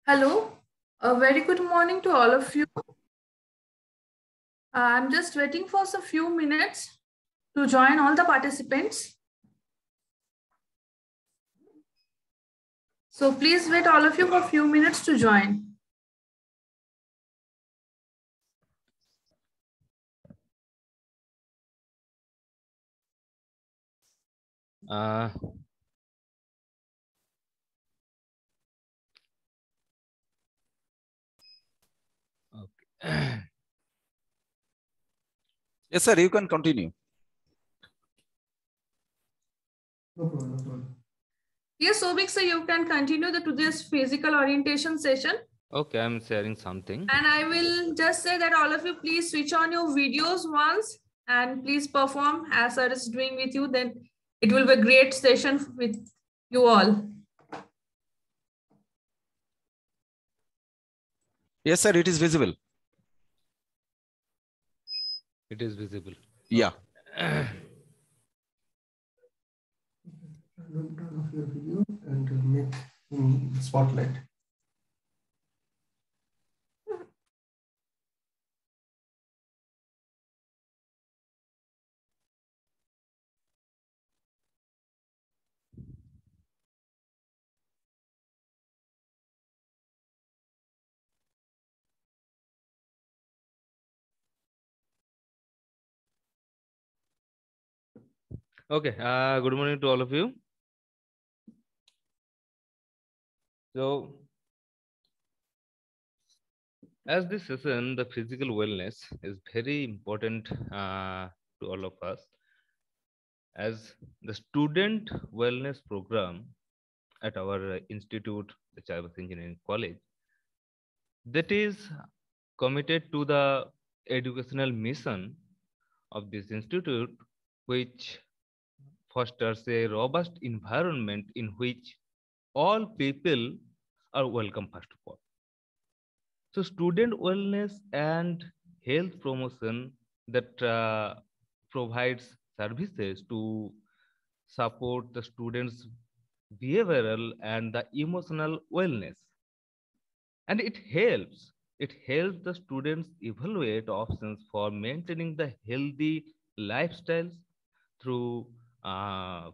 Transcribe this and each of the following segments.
Hello, a very good morning to all of you. I'm just waiting for a few minutes to join all the participants. So please wait all of you for a few minutes to join. Okay. Yes, sir, you can continue. No problem, no problem. Yes, Sobik, sir, you can continue today's physical orientation session. Okay, I'm sharing something. And I will just say that all of you, please switch on your videos once and please perform as sir is doing with you. Then it will be a great session with you all. Yes, sir, it is visible. It is visible. Yeah. Turn off your video and make in spotlight. Okay. Good morning to all of you. So, as this session, the physical wellness is very important to all of us. As the student wellness program at our institute, the Cyber Engineering College, that is committed to the educational mission of this institute, which fosters a robust environment in which all people are welcome, first of all. So, student wellness and health promotion that provides services to support the students' behavioral and the emotional wellness, and it helps the students evaluate options for maintaining the healthy lifestyles through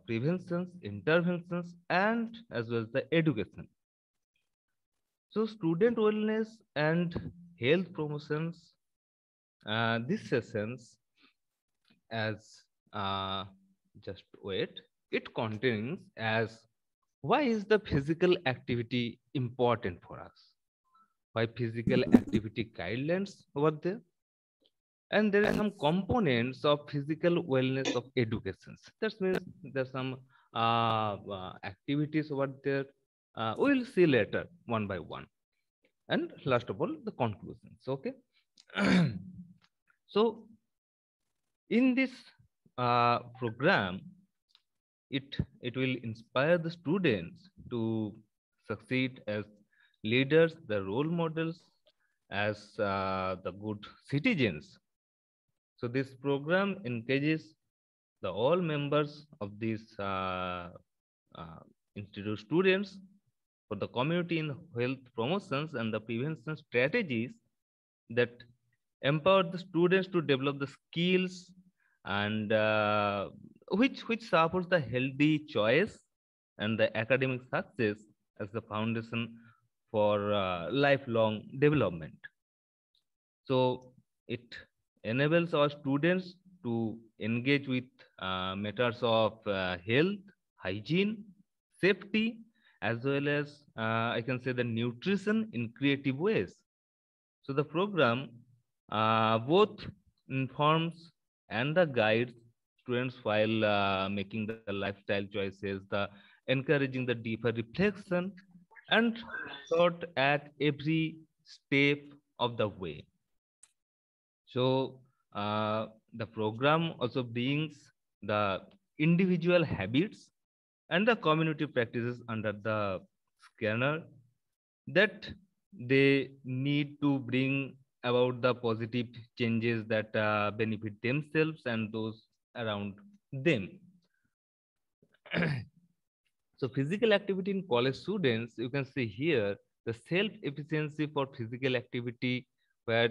preventions, interventions, and as well as the education. So, student wellness and health promotions, these sessions, as just wait, it contains as why is the physical activity important for us? Why physical activity guidelines over there? And there is some components of physical wellness of education. That means there's some activities over there. We'll see later one by one. And last of all, the conclusions. Okay. So in this program, it will inspire the students to succeed as leaders, the role models, as the good citizens. So this program engages the all members of these institute students for the community in health promotions and the prevention strategies that empower the students to develop the skills and which supports the healthy choice and the academic success as the foundation for lifelong development. So it enables our students to engage with matters of health, hygiene, safety, as well as I can say the nutrition in creative ways. So the program both informs and the guides students while making the lifestyle choices, the encouraging the deeper reflection and thought at every step of the way. So the program also brings the individual habits and the community practices under the scanner that they need to bring about the positive changes that benefit themselves and those around them. So physical activity in college students, you can see here the self-efficiency for physical activity, where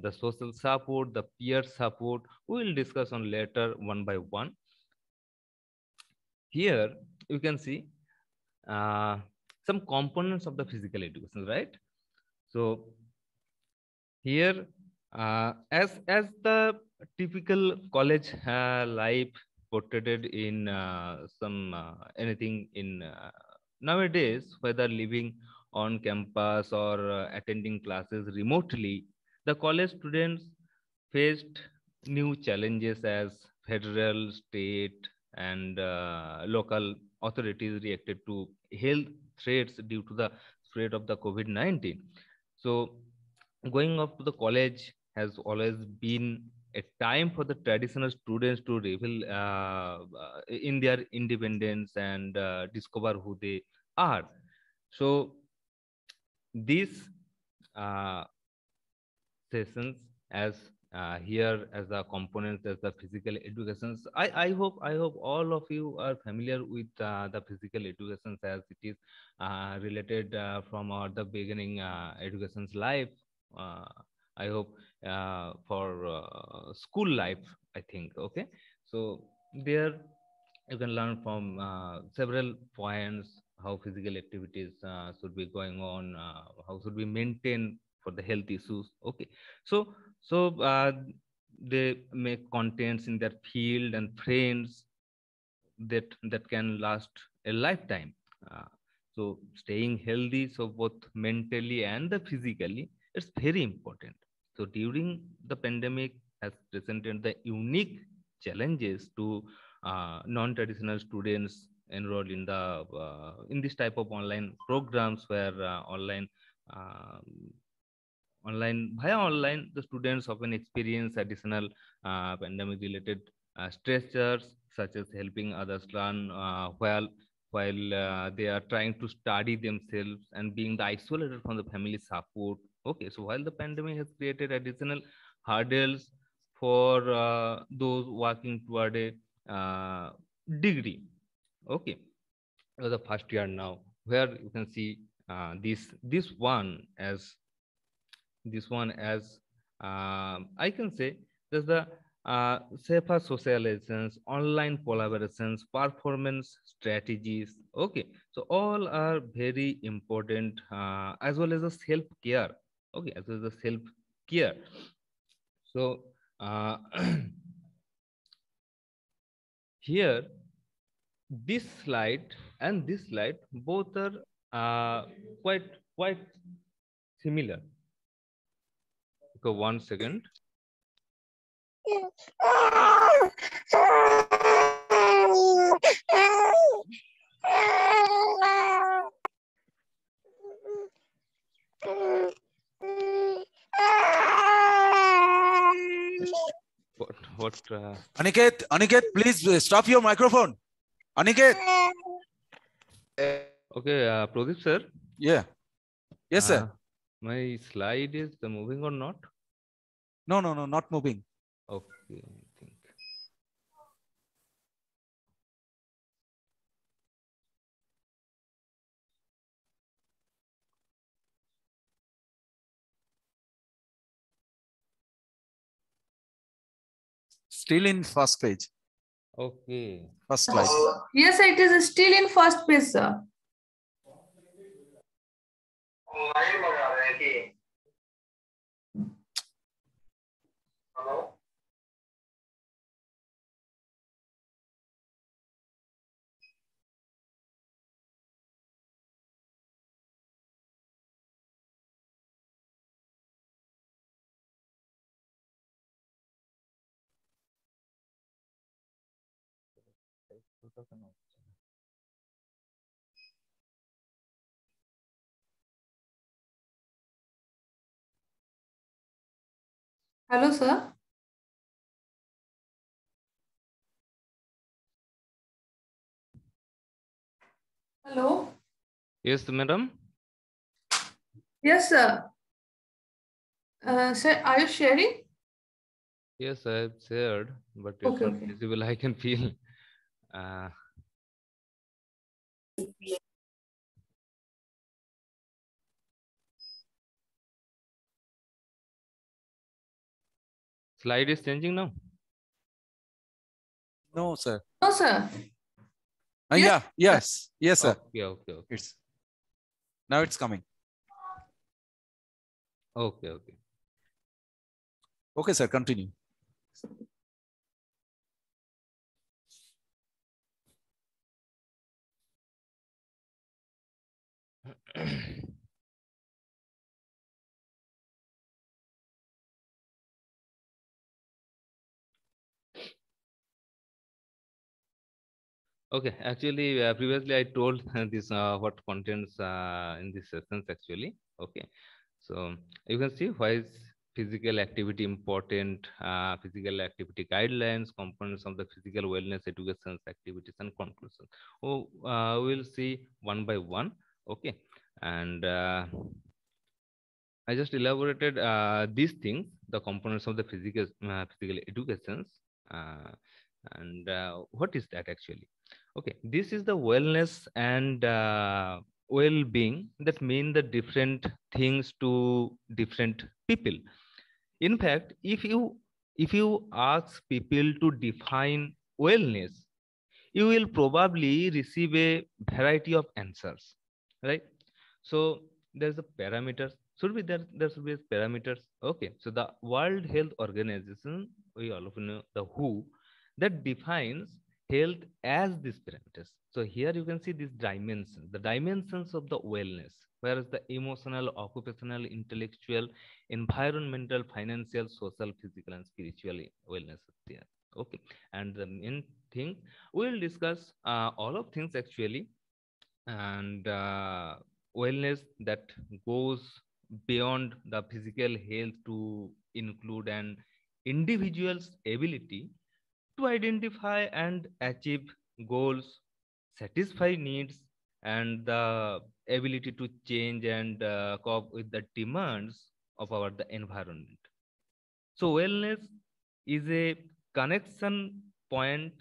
the social support, the peer support, we will discuss on later one by one. Here you can see some components of the physical education, right? So here, as the typical college life portrayed in some anything in nowadays, whether living on campus or attending classes remotely, the college students faced new challenges as federal, state, and local authorities reacted to health threats due to the spread of the COVID-19. So going up to the college has always been a time for the traditional students to reveal in their independence and discover who they are. So these uh, sessions as here as the components as the physical educations, I hope all of you are familiar with the physical educations, as it is related from our the beginning education's life. uh, I hope for school life, I think. Okay, so there you can learn from several points how physical activities should be going on, how should we maintain for the health issues. Okay, so they make contents in their field and friends that can last a lifetime. uh, so staying healthy, so both mentally and the physically, it's very important. So during the pandemic has presented the unique challenges to non-traditional students enrolled in this type of online programs, where uh, online the students often experience additional pandemic related stressors, such as helping others learn while they are trying to study themselves and being isolated from the family support. Okay, so while the pandemic has created additional hurdles for those working toward a uh, degree. Okay, the first year now, where you can see this one as I can say there's the safer socializations, online collaborations, performance strategies. Okay, so all are very important, as well as the self care. Okay, as well as the self care. So uh, here, this slide and this slide both are quite similar. Okay, 1 second. What Aniket, please stop your microphone. Aniket. Okay, Pradeep sir. Yeah. Yes, sir. My slide is moving or not? No, not moving. Okay, I think. Still in first page. Okay. First slide. Yes, it is still in first page, sir. Hello, sir. Hello. Yes, madam. Yes, sir. Sir, are you sharing? Yes, I have shared, but it's Okay, not okay. visible. I can feel. Uh, Slide is changing now. No, sir. No, sir. Yeah, yes, sir. Okay. It's now it's coming. Okay. Okay, sir. Continue. Okay, actually, previously I told this what contents in these sessions actually. Okay, so you can see why is physical activity important, physical activity guidelines, components of the physical wellness education activities, and conclusions. Oh, we'll see one by one. Okay, and I just elaborated these things, the components of the physical educations, uh, and what is that actually? Okay, this is the wellness and well-being that mean the different things to different people. In fact, if you ask people to define wellness, you will probably receive a variety of answers, right? So there's a parameters. Should be there should be parameters. Okay. So the World Health Organization, we all of you know the WHO, that defines health as these parameters. So here you can see these dimensions, the dimensions of the wellness, whereas the emotional, occupational, intellectual, environmental, financial, social, physical, and spiritual wellness is there. Okay. And the main thing, we'll discuss all of things actually, and wellness that goes beyond the physical health to include an individual's ability to identify and achieve goals, satisfy needs, and the ability to change and cope with the demands of our the environment. So wellness is a connection point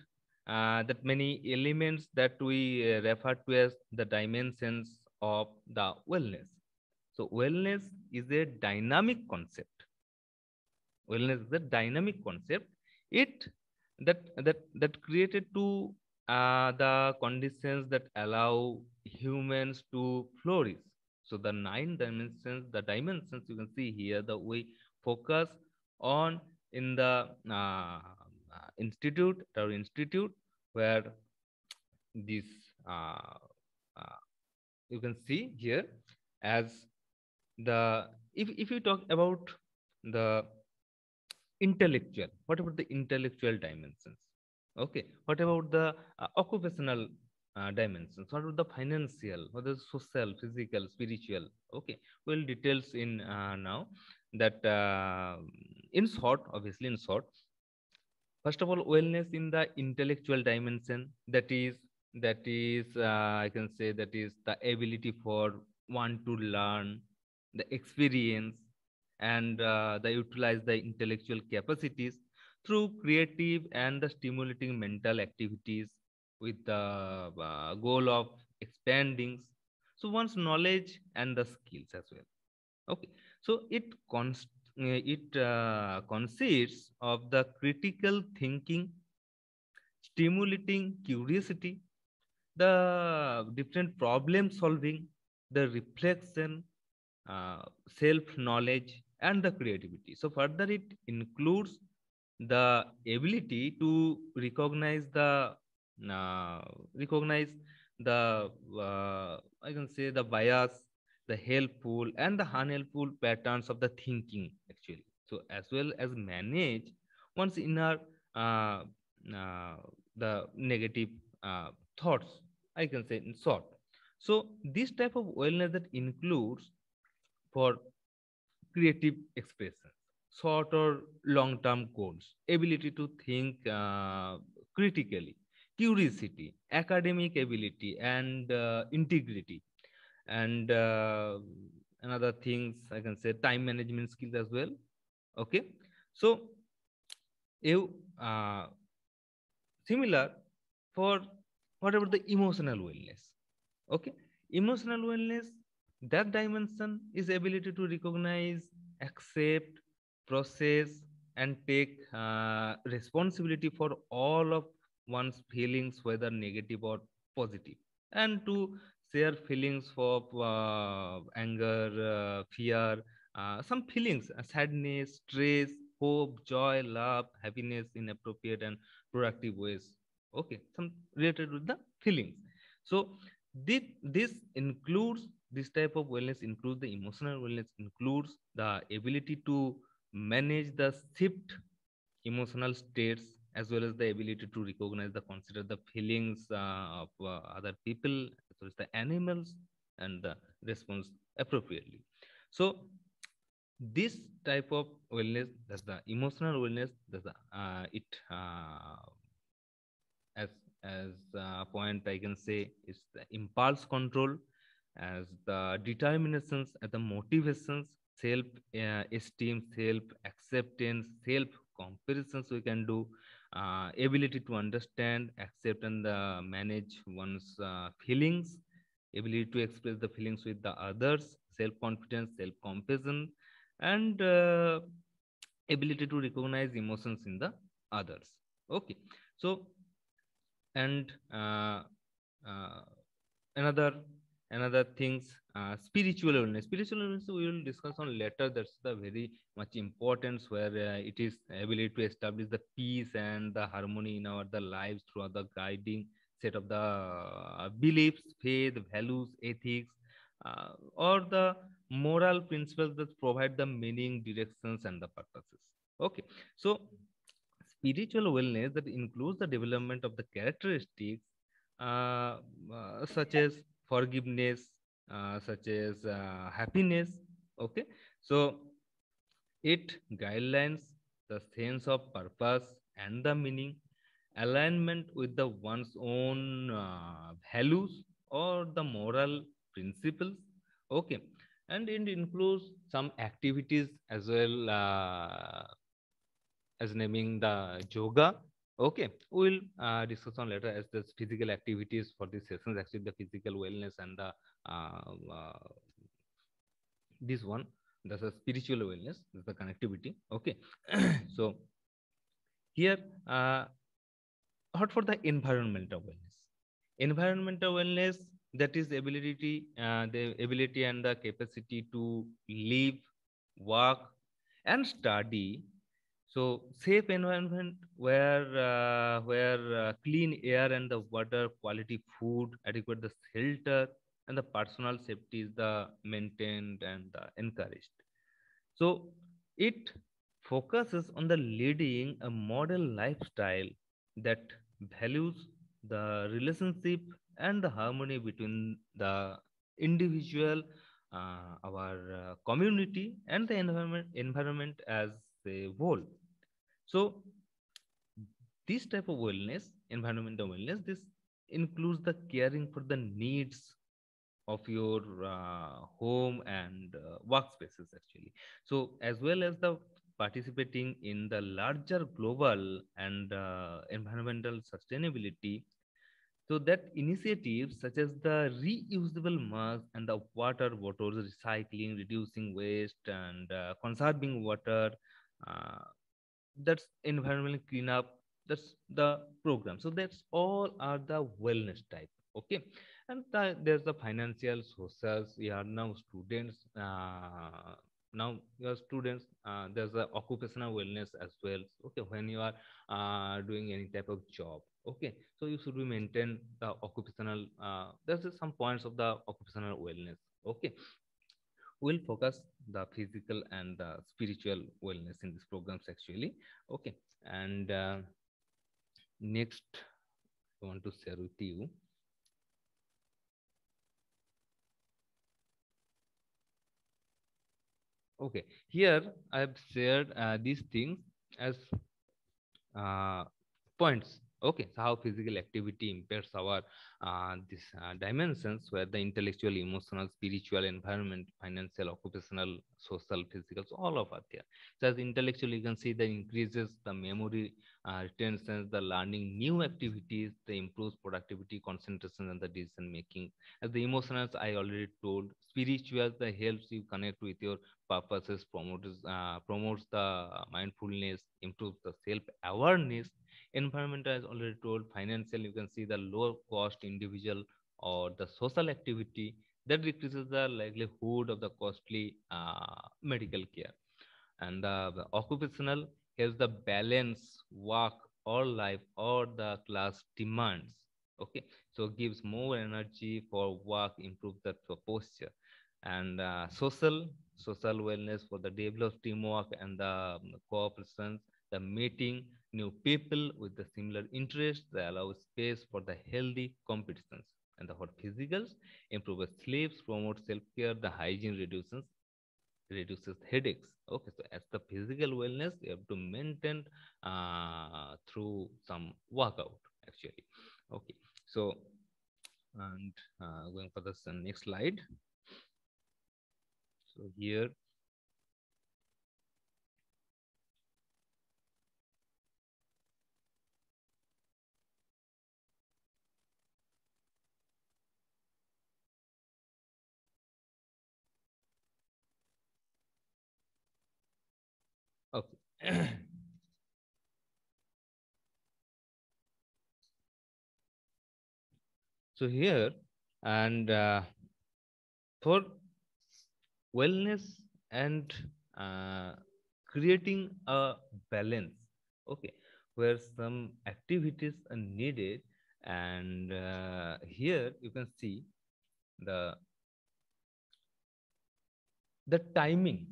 that many elements that we refer to as the dimensions of the wellness. So wellness is a dynamic concept. Wellness is a dynamic concept. It that created to the conditions that allow humans to flourish. So the dimensions you can see here, the we focus on in the institute where this uh, uh, you can see here as the if you talk about the intellectual, what about the intellectual dimensions? Okay, what about the occupational dimensions? What about the financial, what is social, physical, spiritual? Okay, well, details in now that in short, obviously in short, first of all, wellness in the intellectual dimension, that is I can say that is the ability for one to learn, the experience, and the utilize the intellectual capacities through creative and the stimulating mental activities with the goal of expanding so one's knowledge and the skills as well. Okay, so it consists of the critical thinking, stimulating curiosity, the different problem solving, the reflection, self knowledge, and the creativity. So further, it includes the ability to uh, recognize the I can say the bias, the helpful and the unhelpful patterns of the thinking actually. So as well as manage one's inner uh, uh, the negative thoughts, I can say in short. So this type of wellness that includes for creative expression, short or long term goals, ability to think critically, curiosity, academic ability, and integrity. And another things I can say time management skills as well. Okay, so you similar for what about the emotional wellness? Okay, emotional wellness, that dimension is ability to recognize, accept, process, and take responsibility for all of one's feelings, whether negative or positive, and to share feelings of anger, fear, some feelings, sadness, stress, hope, joy, love, happiness in appropriate and productive ways. Okay, some related with the feelings. So this includes, this type of wellness includes the emotional wellness, includes the ability to manage the shift emotional states, as well as the ability to recognize the consider the feelings of other people, as well as the animals, and the response appropriately. So this type of wellness, that's the emotional wellness, that's the it as point I can say is the impulse control, as the determinations, as the motivations, self esteem, self acceptance, self comparisons we can do, ability to understand, accept, and manage one's feelings, ability to express the feelings with the others, self confidence, self compassion, and ability to recognize emotions in the others. Okay, so and uh, another things, spiritual illness. Spiritual illness we will discuss on later. That's the very much importance, where it is ability to establish the peace and the harmony in our the lives throughout the guiding set of the beliefs, faith, values, ethics, or the moral principles that provide the meaning, directions, and the purposes. Okay, so spiritual wellness that includes the development of the characteristics such as forgiveness, such as happiness. Okay, so it guidelines the sense of purpose and the meaning, alignment with the one's own values or the moral principles. Okay, and it includes some activities as well, as naming the yoga. Okay, we'll discuss on later as the physical activities for this sessions, actually the physical wellness and the this one, that's a spiritual wellness, that's the connectivity. Okay, so here, what for the environmental wellness? Environmental wellness, that is the ability and the capacity to live, work, and study. So safe environment where clean air and the water, quality food, adequate the shelter, and the personal safety is the maintained and encouraged. So it focuses on the leading a model lifestyle that values the relationship and the harmony between the individual, our community, and the environment as a whole. So this type of wellness, environmental wellness, this includes the caring for the needs of your home and workspaces actually. So as well as the participating in the larger global and environmental sustainability, so that initiatives such as the reusable mask and the water bottles, recycling, reducing waste, and conserving water, uh, that's environmental cleanup, that's the program. So that's all are the wellness type. Okay, and there's the financial sources. We are now students, now you are students, there's the occupational wellness as well. Okay, when you are doing any type of job, okay, so you should be maintain the occupational, there's some points of the occupational wellness. Okay, we'll focus the physical and the spiritual wellness in these programs actually. Okay, and next I want to share with you. Okay, here I have shared these things as uh, points Okay, so how physical activity impairs our these dimensions, where the intellectual, emotional, spiritual, environment, financial, occupational, social, physical, so all of are there. So as intellectual, you can see that increases the memory retention, the learning new activities, the improves productivity, concentration, and the decision making. As the emotionals, I already told. Spiritual, that helps you connect with your purposes, promotes the mindfulness, improves the self awareness. Environment, as already told. Financial, you can see the low cost individual or the social activity that decreases the likelihood of the costly medical care. And the occupational has the balance work or life or the class demands. Okay, so gives more energy for work, improve the posture. And social wellness for the developed teamwork and the cooperation, the meeting new people with the similar interests, they allow space for the healthy competitions. And the for physicals, improve sleeps, promote self-care, the hygiene reduces headaches. Okay, so as the physical wellness, you have to maintain through some workout actually. Okay, so and going for the next slide. So here, okay. So here, and for wellness and uh, creating a balance, okay, where some activities are needed. And here you can see the timing.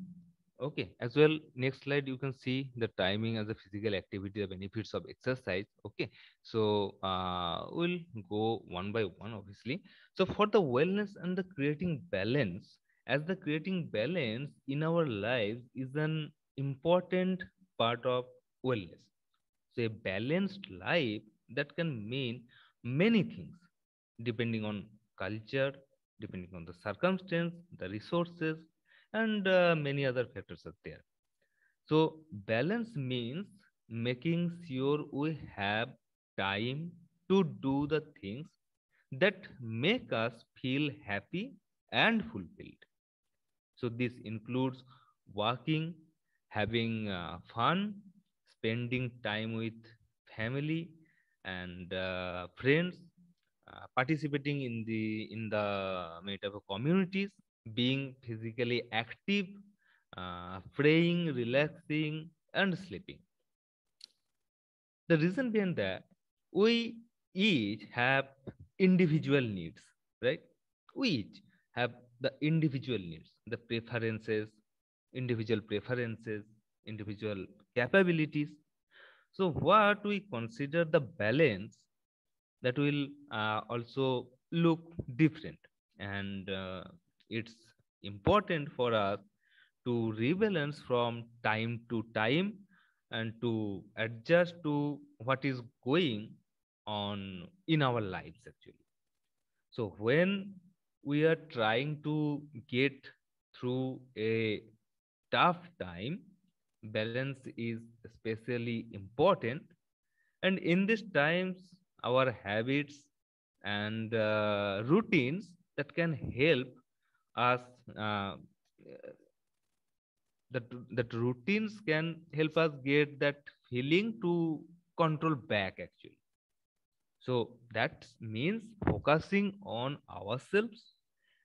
Okay, as well, next slide, you can see the timing as a physical activity, the benefits of exercise. Okay, so we'll go one by one, obviously. So for the wellness and the creating balance, as the creating balance in our lives is an important part of wellness. So a balanced life, that can mean many things depending on culture, depending on the circumstance, the resources, and many other factors are there. So balance means making sure we have time to do the things that make us feel happy and fulfilled. So this includes working, having fun, spending time with family and friends, participating in the many type of communities, being physically active, praying, relaxing, and sleeping. The reason behind that, we each have individual needs, right? We each have the individual needs, the preferences, individual capabilities. So what we consider the balance, that will also look different. And it's important for us to rebalance from time to time and to adjust to what is going on in our lives actually. So when we are trying to get through a tough time, balance is especially important. And in these times, our habits and routines that can help us, uh, that routines can help us get that feeling to control back actually. So that means focusing on ourselves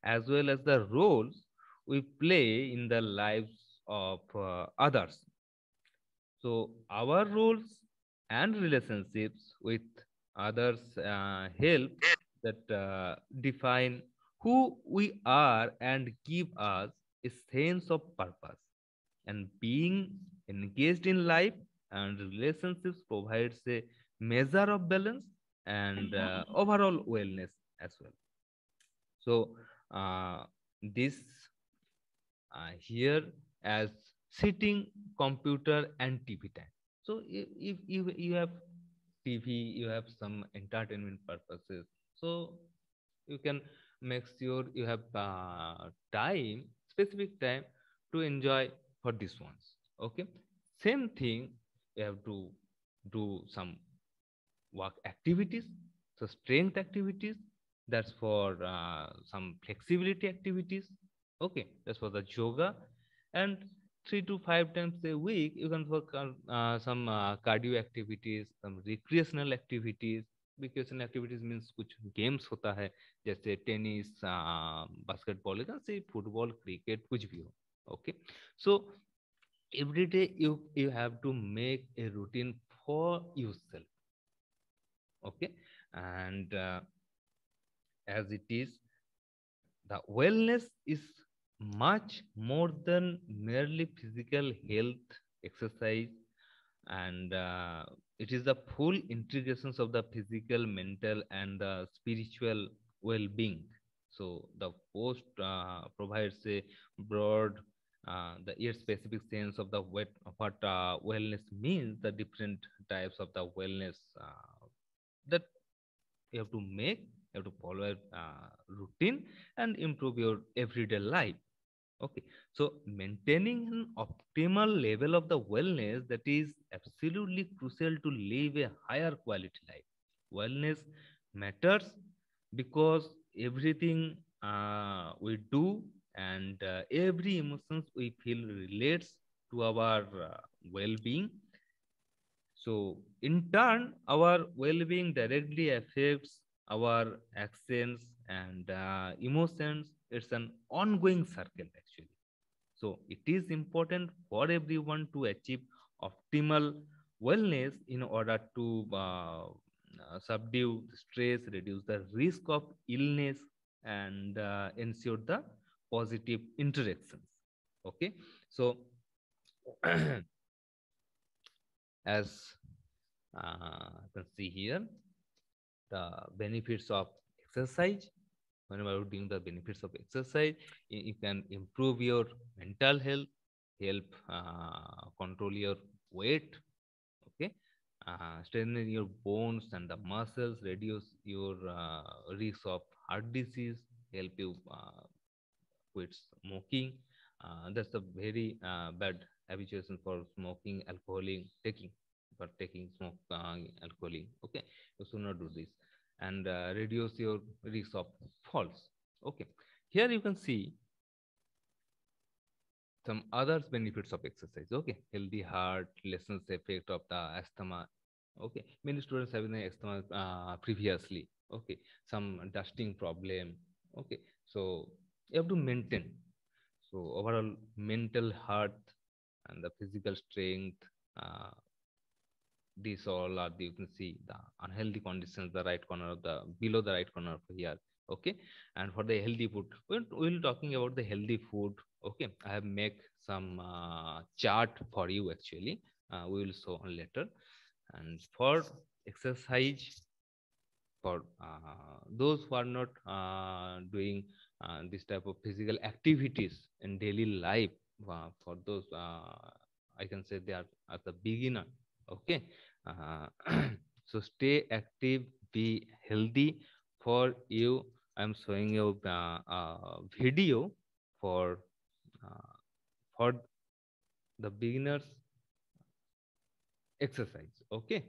as well as the roles we play in the lives of others. So our roles and relationships with others help that define who we are and give us a sense of purpose. And being engaged in life and relationships provides a measure of balance and overall wellness as well. So this here as sitting, computer, and TV time. So if you have TV, you have some entertainment purposes. So you can make sure you have time, specific time to enjoy for these ones. Okay. Same thing, you have to do some work activities, so strength activities, that's for some flexibility activities. Okay, that's for the yoga. And 3 to 5 times a week you can work on some cardio activities, some recreational activities. Recreational activities means कुछ games होता है, जैसे tennis, basketball, से football, cricket, कुछ भी हो. Okay, so every day you have to make a routine for yourself. Okay, and as it is, the wellness is much more than merely physical health, exercise, and it is the full integrations of the physical, mental, and the spiritual well-being. So the post provides a broad, the yet specific sense of the what wellness means, the different types of the wellness that you have to make, you have to follow a routine and improve your everyday life. Okay, so maintaining an optimal level of the wellness, that is absolutely crucial to live a higher quality life. Wellness matters because everything we do and every emotions we feel relates to our well-being. So, in turn, our well being directly affects our actions and emotions. It's an ongoing circle, actually. So, it is important for everyone to achieve optimal wellness in order to subdue stress, reduce the risk of illness, and ensure the positive interactions. Okay, so as you can see here, the benefits of exercise. Whenever you're doing the benefits of exercise, you can improve your mental health, help control your weight. Okay, strengthen your bones and the muscles, reduce your risk of heart disease, help you quit smoking. That's a very bad habituation for smoking, alcoholing, taking, for taking smoke, alcoholing. Okay, you should not do this, and reduce your risk of falls. Okay, here you can see some other benefits of exercise. Okay, healthy heart, lessens the effect of the asthma. Okay, many students having the asthma previously. Okay, some dusting problem. Okay, so you have to maintain. So overall mental health and the physical strength, uh, these all are you can see the unhealthy conditions, the right corner of the below the right corner of here. Okay, and for the healthy food, we'll talking about the healthy food. Okay, I have make some chart for you actually. We will show on later. And for exercise, for those who are not doing this type of physical activities in daily life, for those I can say they are at the beginner. Okay, uh, so stay active, be healthy. For you, I'm showing you video for uh, for the beginners exercise. Okay,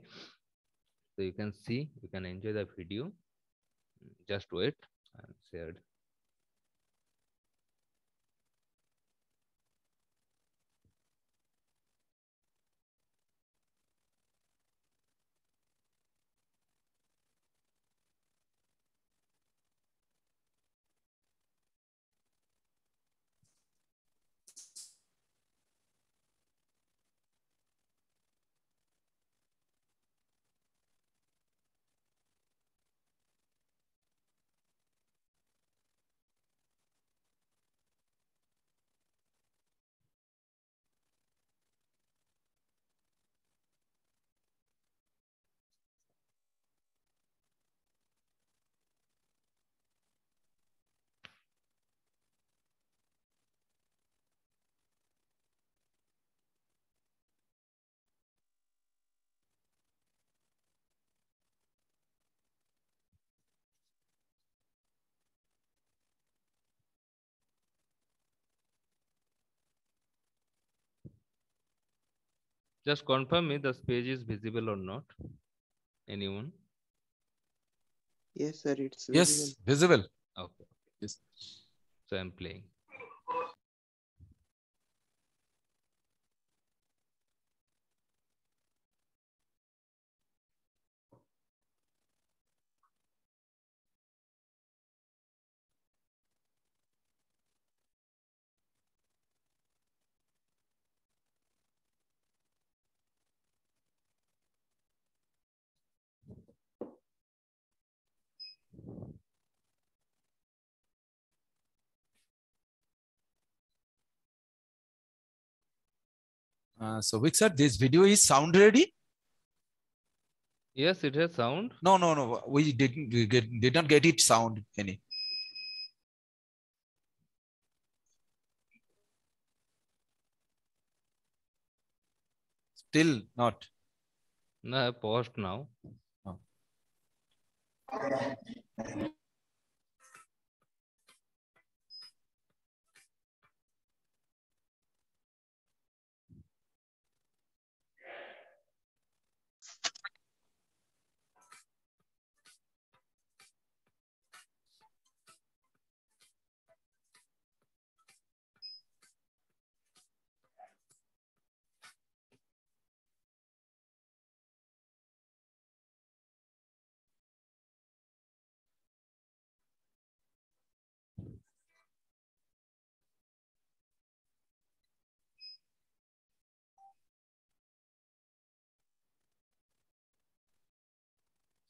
so you can see, you can enjoy the video. Just wait, and shared. Just confirm me the page is visible or not. Anyone? Yes, sir, it's Yes, visible. visible. Okay. Yes. So I'm playing. So Vic sir, this video is sound ready? Yes, it has sound. No. We did not get it sound any. Still not. No, I paused now. No.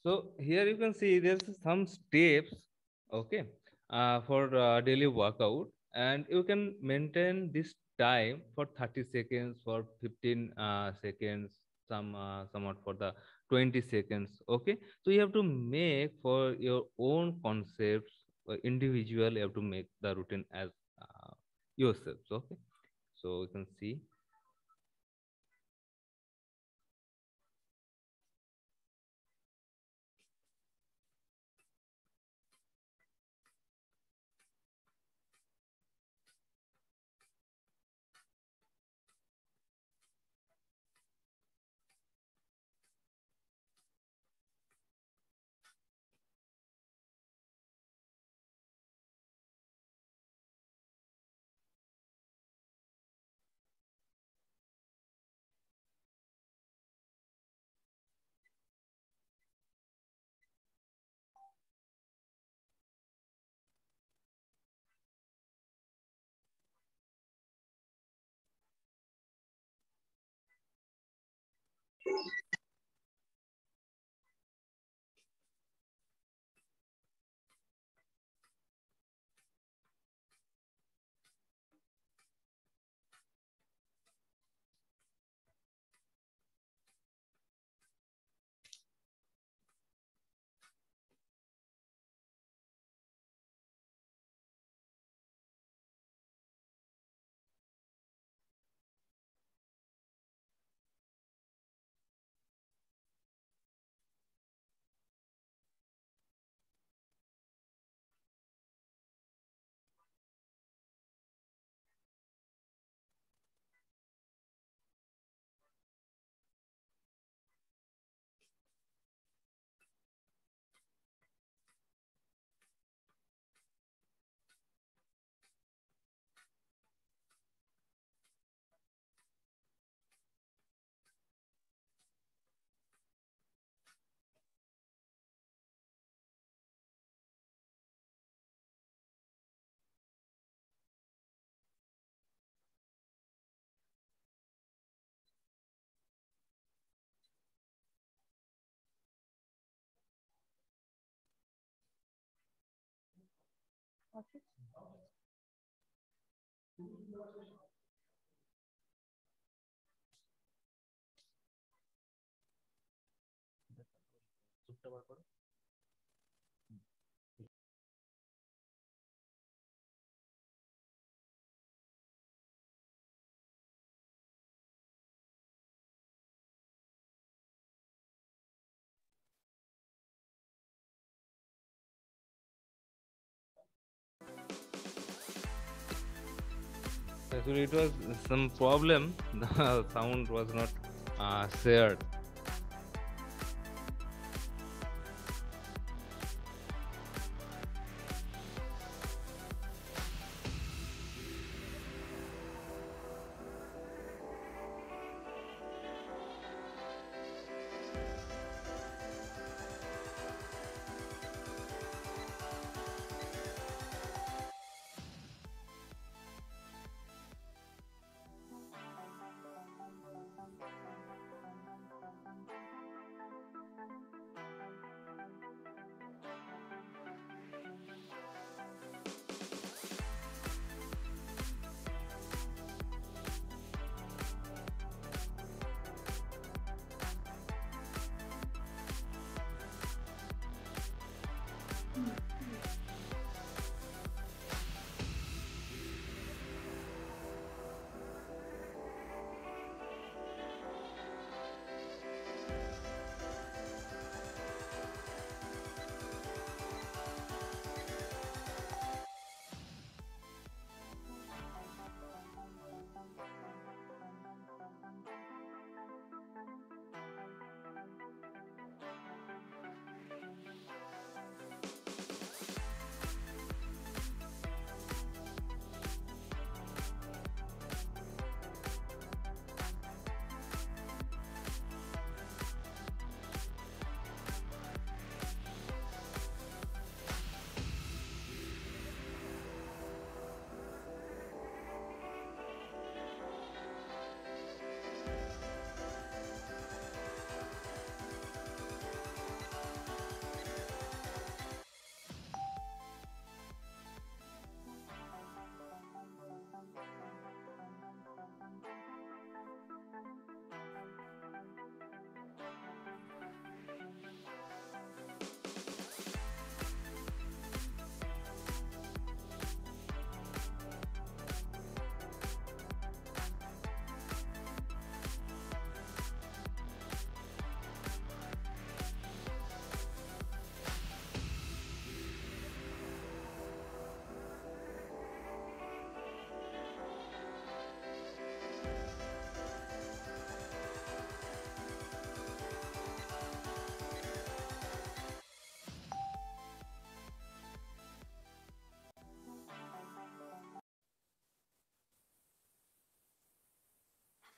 So here you can see there's some steps, okay, for daily workout, and you can maintain this time for 30 seconds, for 15 seconds, somewhat for the 20 seconds, okay. So you have to make for your own concepts, individual. You have to make the routine as yourselves, okay. So you can see. Actually, it was some problem. The sound was not shared.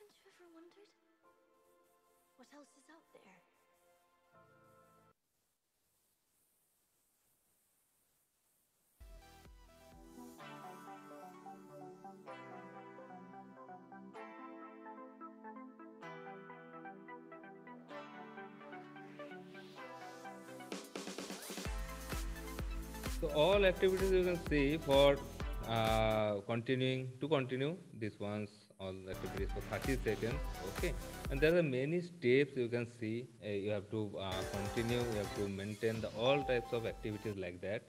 Haven't you ever wondered what else is out there? So all activities you can see for continue this ones, all activities for 30 seconds. Okay, and there are many steps you can see. You have to continue, you have to maintain the all types of activities like that.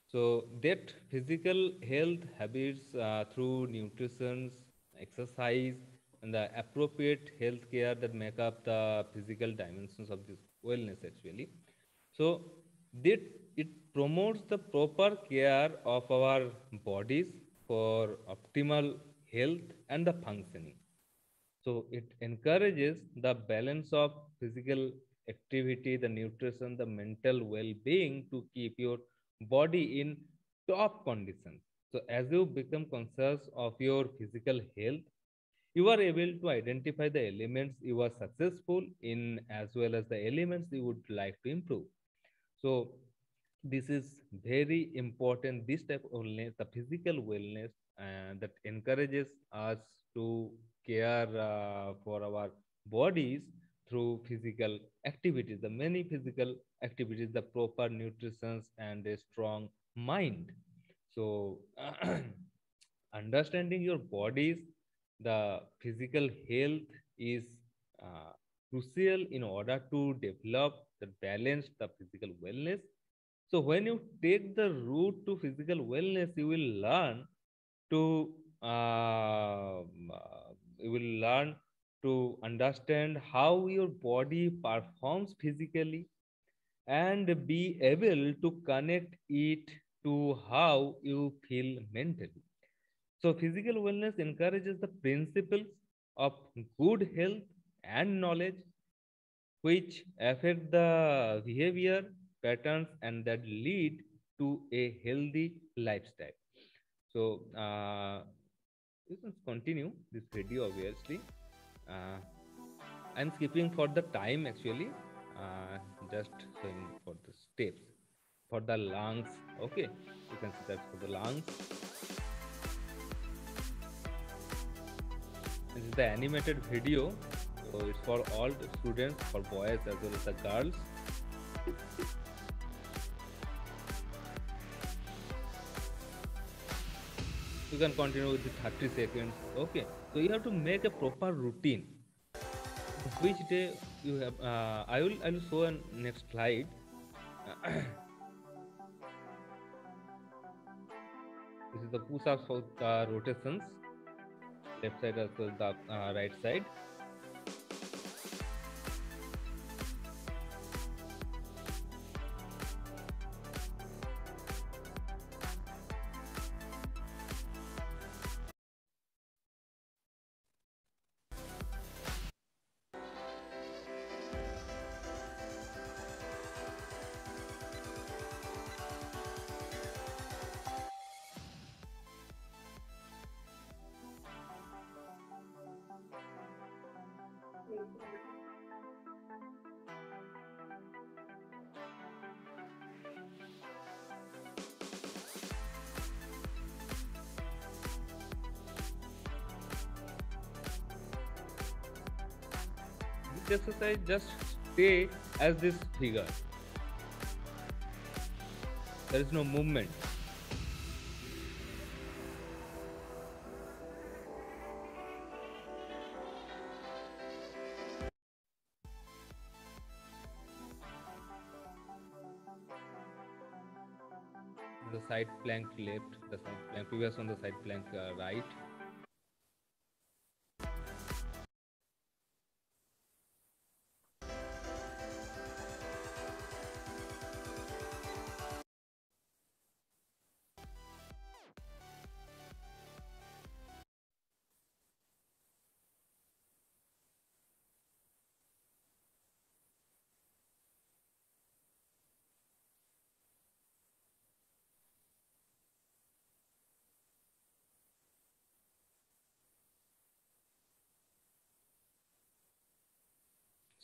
So that physical health habits through nutrition, exercise, and the appropriate health care that make up the physical dimensions of this wellness actually. So that it promotes the proper care of our bodies for optimal health and the functioning. So it encourages the balance of physical activity, the nutrition, the mental well-being to keep your body in top conditions. So as you become conscious of your physical health, you are able to identify the elements you are successful in as well as the elements you would like to improve. So this is very important. This type of wellness, the physical wellness, that encourages us to care for our bodies through physical activities, the many physical activities, the proper nutrition and a strong mind. So understanding your bodies, the physical health is uh, crucial in order to develop the balance, the physical wellness. So when you take the route to physical wellness, to uh, you will learn to understand how your body performs physically and be able to connect it to how you feel mentally. So physical wellness encourages the principles of good health and knowledge which affect the behavior patterns and that lead to a healthy lifestyle. So you can continue this video obviously. I'm skipping for the time actually, just showing for the steps for the lungs. Okay, you can see that for the lungs. This is the animated video, so it's for all the students, for boys as well as the girls. You can continue with the 30 seconds. Okay, so you have to make a proper routine. Which day you have? I will show a next slide. This is the push-ups for the rotations, left side as well as the right side. This exercise just stay as this figure. There is no movement. The side plank left, the side plank previous on the side plank right.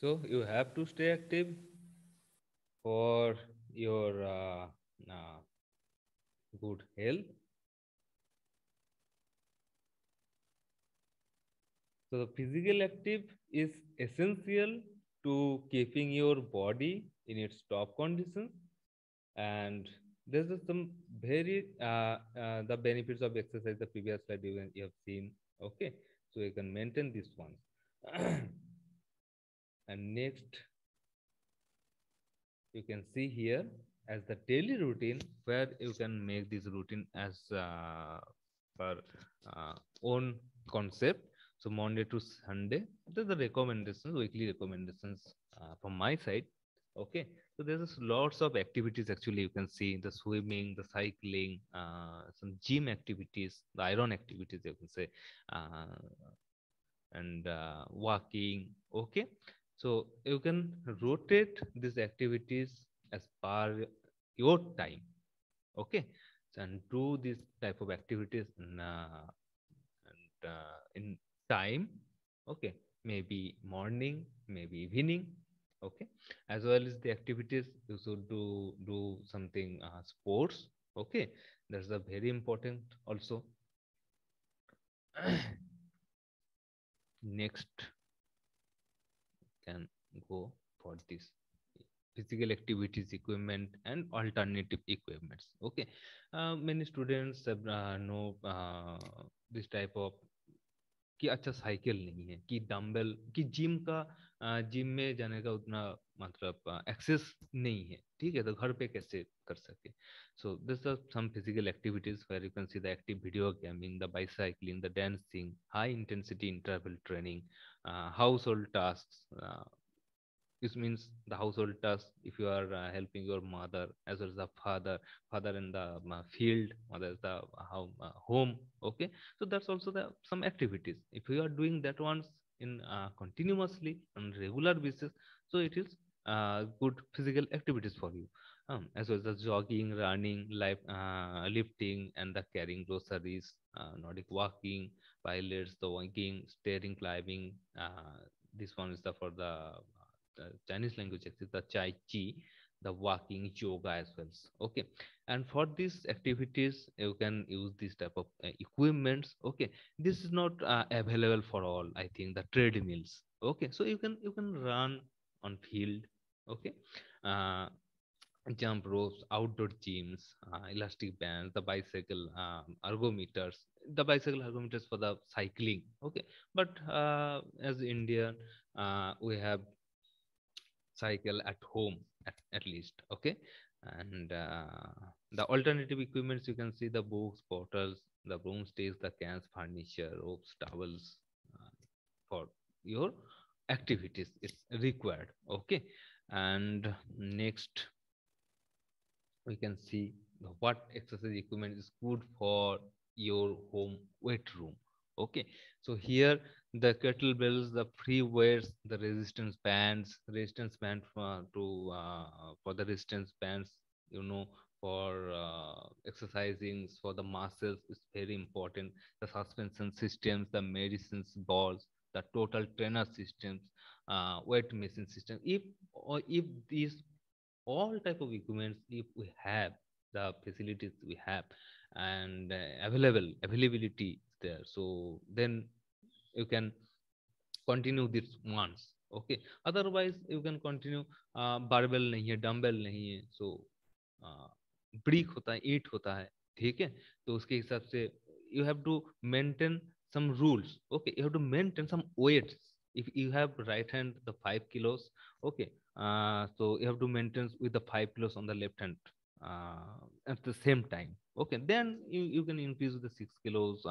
So you have to stay active for your good health. So the physical active is essential to keeping your body in its top conditions, and there's some very the benefits of exercise. The previous slide you have seen. Okay, so you can maintain this one. And next, you can see here as the daily routine, where you can make this routine as per own concept. So Monday to Sunday, these are the recommendations, weekly recommendations from my side. Okay, so there's lots of activities actually. You can see the swimming, the cycling, some gym activities, the iron activities, you can say, and walking. Okay, so you can rotate these activities as per your time. Okay, so, and do this type of activities in time. Okay, maybe morning, maybe evening. Okay, as well as the activities you should do something sports. Okay, that's a very important also. Next can go for this physical activities equipment and alternative equipments. Okay, many students have know this type of कि अच्छा cycle नहीं है, कि dumbbell, कि gym का gym में जाने का उतना मतलब एक्सेस नहीं है, ठीक है, तो घर पे कैसे कर सके. So this are some physical activities where you can see the active video gaming, the bicycling, the dancing, high intensity interval training, household task. This means the household tasks. If you are helping your mother as well as the father in the field, mother is the home. Okay, so that's also the some activities. If you are doing that ones in continuously on regular basis, so it is good physical activities for you, as well as jogging, running, lifting, and the carrying groceries, Nordic walking, pilates, the walking, stairing, climbing. This one is for the Chinese language, is the Chai Chi, the walking, yoga as well. Okay, and for these activities, you can use this type of equipments. Okay, this is not available for all. I think the treadmills. Okay, so you can run on field. Okay, uh, jump ropes, outdoor gyms, elastic bands, the bicycle ergometers, the bicycle ergometers for the cycling. Okay, but as Indian, we have cycle at home at least. Okay, and the alternative equipments, you can see the books, bottles, the broomsticks, the cans, furniture, ropes, towels, for your activities it's required. Okay, and next we can see what exercise equipment is good for your home weight room. Okay, so here the kettlebells, the free weights, the resistance band for the resistance bands, you know, for exercising for the muscles is very important. The suspension systems, the medicines balls, the total trainer systems, weight machine system. If these all type of equipments, if we have the facilities we have, and availability is there, so then you can continue this once. Okay, otherwise you can continue, barbell नहीं है, dumbbell नहीं है, so brick होता है, ईट होता है, ठीक है, तो उसके हिसाब से you have to maintain some rules. Okay, you have to maintain some weights. If you have right hand the 5 kilos, okay, so you have to maintain with the 5 kilos on the left hand at the same time. Okay, then you can increase the 6 kilos,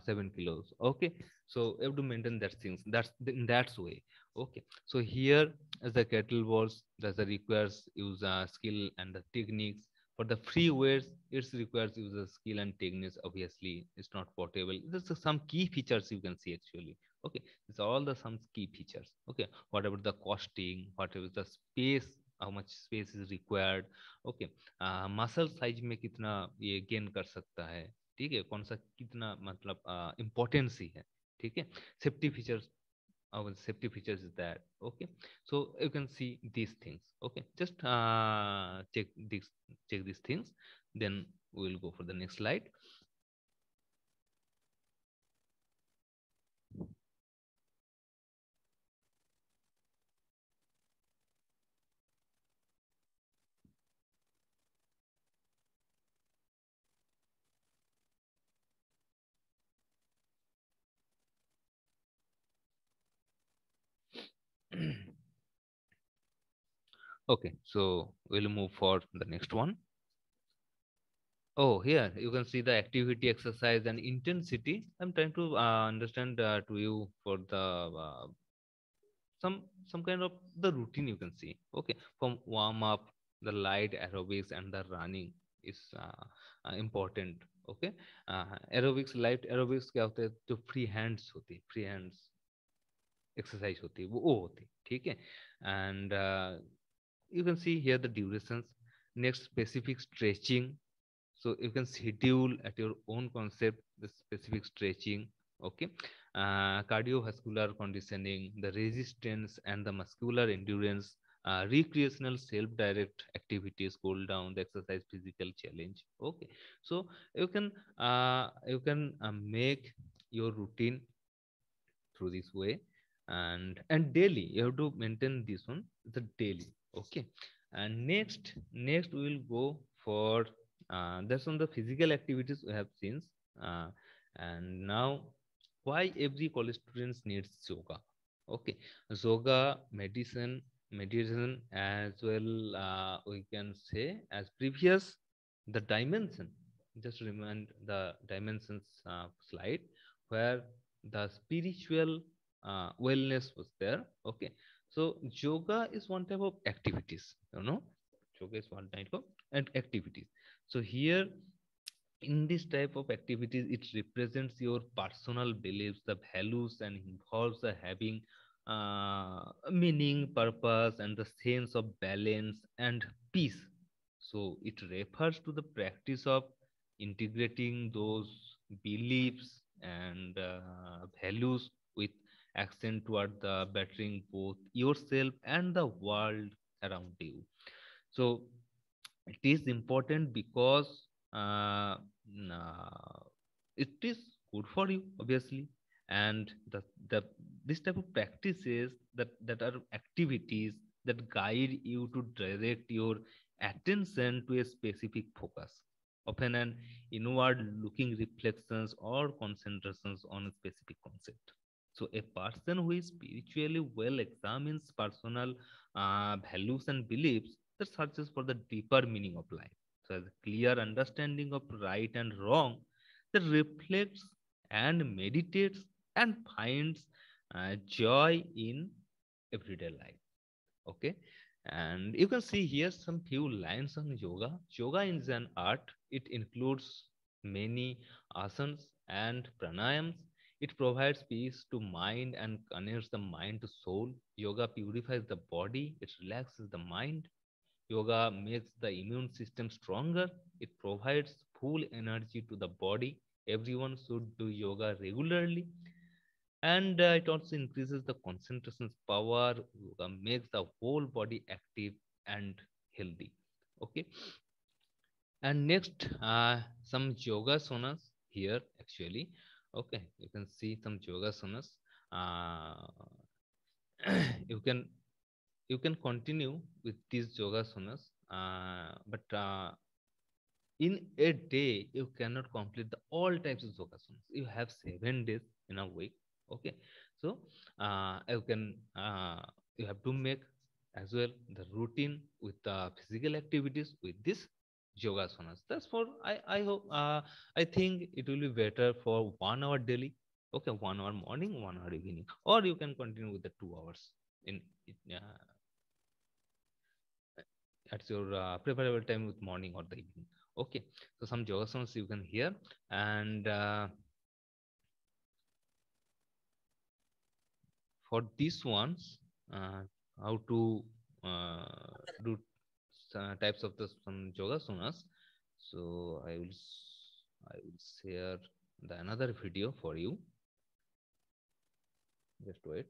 7 kilos. Okay, so you have to maintain that things, that's in that way. Okay, so here as the kettlebells, does the requires use skill and the techniques. For the free weights, it requires user skill and techniques. Obviously, it's not portable. There's some key features you can see actually. Okay, it's all the some key features. Okay, whatever the costing, whatever the space, how much space is required. Okay, muscle size में कितना ये gain कर सकता है, ठीक है, कौन सा कितना मतलब इम्पोर्टेंसी है, ठीक है, safety features, our safety features is that. Okay, so you can see these things. Okay, just check these things, then we'll go for the next slide. Okay, so we'll move for the next one. Oh, here you can see the activity, exercise, and intensity. I'm trying to understand to you for the some kind of the routine you can see. Okay, from warm up, the light aerobics and the running is important. Okay, aerobics, light aerobics क्या होता है, जो free hands होती है, free hands exercise होती है, वो होती है, ठीक है, and you can see here the durations. Next, specific stretching, so you can schedule at your own concept the specific stretching. Okay, cardiovascular conditioning, the resistance and the muscular endurance, recreational self-direct activities, cool down, the exercise, physical challenge. Okay, so you can make your routine through this way, and daily you have to maintain this one, the daily. Okay, and next we will go for that's on the physical activities we have seen, uh, and now why every college students needs yoga. Okay, yoga, medicine as well, we can say as previous, the dimension, just remind the dimensions slide where the spiritual wellness was there. Okay, so yoga is one type of activities, yoga is one type of activities. So here in this type of activities, it represents your personal beliefs, the values, and involves the having meaning, purpose, and the sense of balance and peace. So it refers to the practice of integrating those beliefs and values with action toward the bettering both yourself and the world around you. So it is important because uh, it is good for you, obviously, and the this type of practices, that are activities that guide you to direct your attention to a specific focus, often an inward looking reflections or concentrations on a specific concept. So a person who is spiritually well examines personal values and beliefs, that searches for the deeper meaning of life. So, as a clear understanding of right and wrong, that reflects and meditates and finds joy in everyday life. Okay, and you can see here some few lines on yoga. Yoga is an art. It includes many asanas and pranayams. It provides peace to mind and connects the mind to soul. Yoga purifies the body, it relaxes the mind. Yoga makes the immune system stronger. It provides full energy to the body. Everyone should do yoga regularly, and it also increases the concentration power. Yoga makes the whole body active and healthy. Okay, and next, some yoga sonas here actually. Okay, you can see some yoga sonas. uh, you can continue with these yoga sonas, but in a day you cannot complete the all types of yogasanas. You have 7 days in a week. Okay, so you can you have to make as well the routine with the physical activities with this yogasanas. That's for I hope, I think it will be better for 1 hour daily. Okay, 1 hour morning, 1 hour evening, or you can continue with the 2 hours in uh, at your preferable time with morning or the evening. Okay, so some yogasanas you can hear, and for these ones, how to do types of the some yogasanas. So I will share the another video for you. Just wait.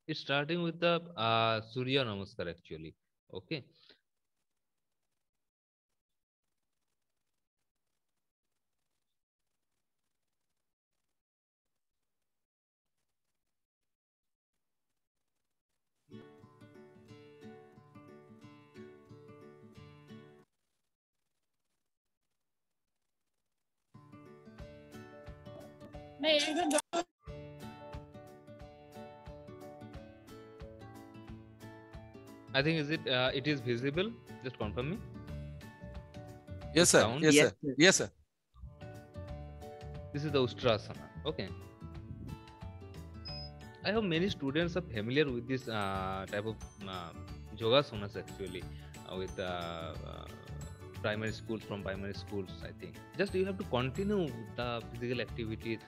It's starting with the Surya Namaskar actually. Okay. I think it is visible. Just confirm me. Yes, sir. Sound? Yes, sir. Yes, sir. This is the Ustrasana. Okay. I hope many students are familiar with this type of yoga sonas actually, with primary schools, from primary schools. I think just you have to continue with the physical activities.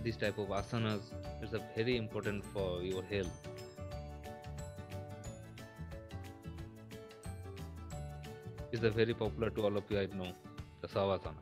This type of asanas is a very important for your health. It's a very popular to all of you, I know, the Savasana.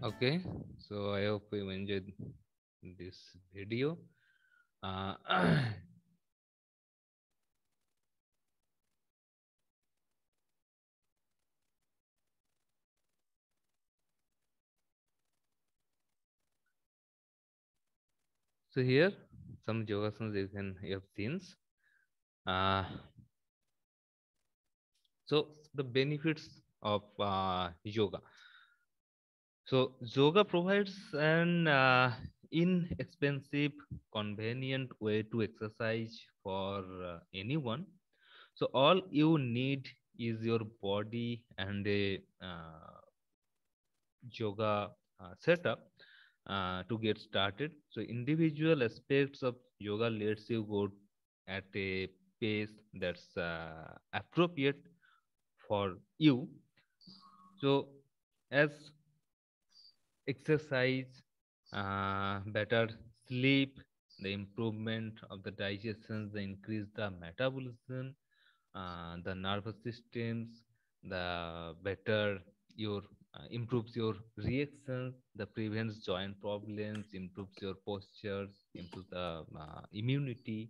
Okay, so I hope you enjoyed this video. Uh, so here some yogasanas you have seen. Uh, so the benefits of yoga. So yoga provides an inexpensive, convenient way to exercise for anyone. So all you need is your body and a yoga setup to get started. So individual aspects of yoga lets you go at a pace that's appropriate for you. So as exercise, better sleep, the improvement of the digestion, the increase the metabolism, the nervous systems, the better your improves your reactions, the prevents joint problems, improves your postures, improves the immunity,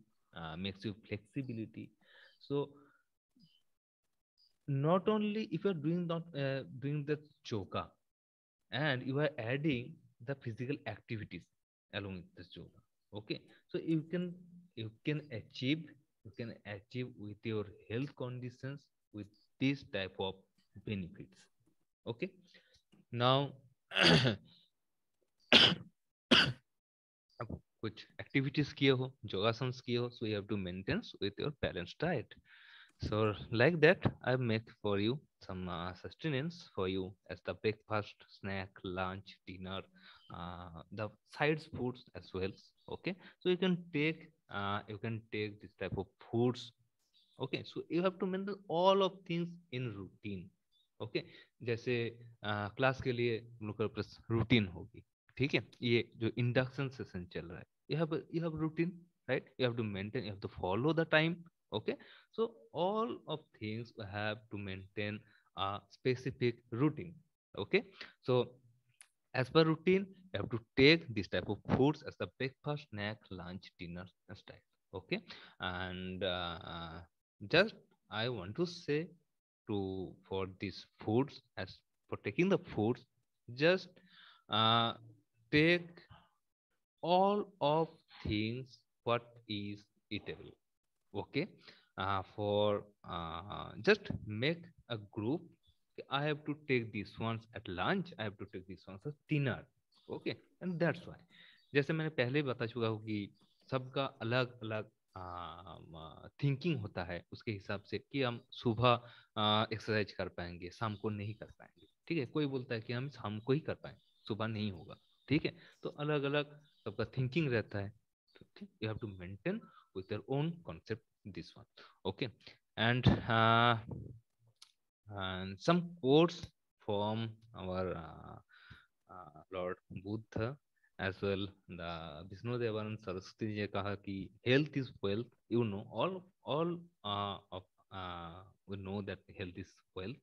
makes you flexibility. So not only if you're doing not doing the yoga and you are adding the physical activities along with this yoga, okay, so you can achieve with your health conditions with this type of benefits, okay. Now अब कुछ activities किए हो yogasans किए हो, so you have to maintain with your balanced diet. So like that, I make for you some sustenance for you as the breakfast, snack, lunch, dinner, the sides foods as well. Okay, so you can take this type of foods. Okay, so you have to maintain all of things in routine. Okay, जैसे class के लिए हम लोग का routine होगी, ठीक है, ये जो इंडक्शन सेशन चल रहा है, you have routine, right? You have to maintain, you have to follow the time. Okay, so all of things we have to maintain a specific routine. Okay, so as per routine you have to take this type of foods as the breakfast, snack, lunch, dinner and style. Okay, and just I want to say to for these foods, as for taking the foods, just uh, take all of things what is eatable. Okay, for just make a group. I have to take these ones at lunch, I have to take these ones at dinner. Okay, and that's why जैसे मैंने पहले ही बता चुका हूँ कि सबका अलग अलग थिंकिंग होता है उसके हिसाब से कि हम सुबह एक्सरसाइज कर पाएंगे, शाम को नहीं कर पाएंगे, ठीक है। कोई बोलता है कि हम शाम को ही कर पाएंगे, सुबह नहीं होगा, ठीक है। तो अलग अलग सबका थिंकिंग रहता है, you have to maintain with their own concept this one. Okay, and some quotes from our Lord Buddha as well. The Vishnu Devanand Saraswati ji कहा कि health is wealth. You know, all know that health is wealth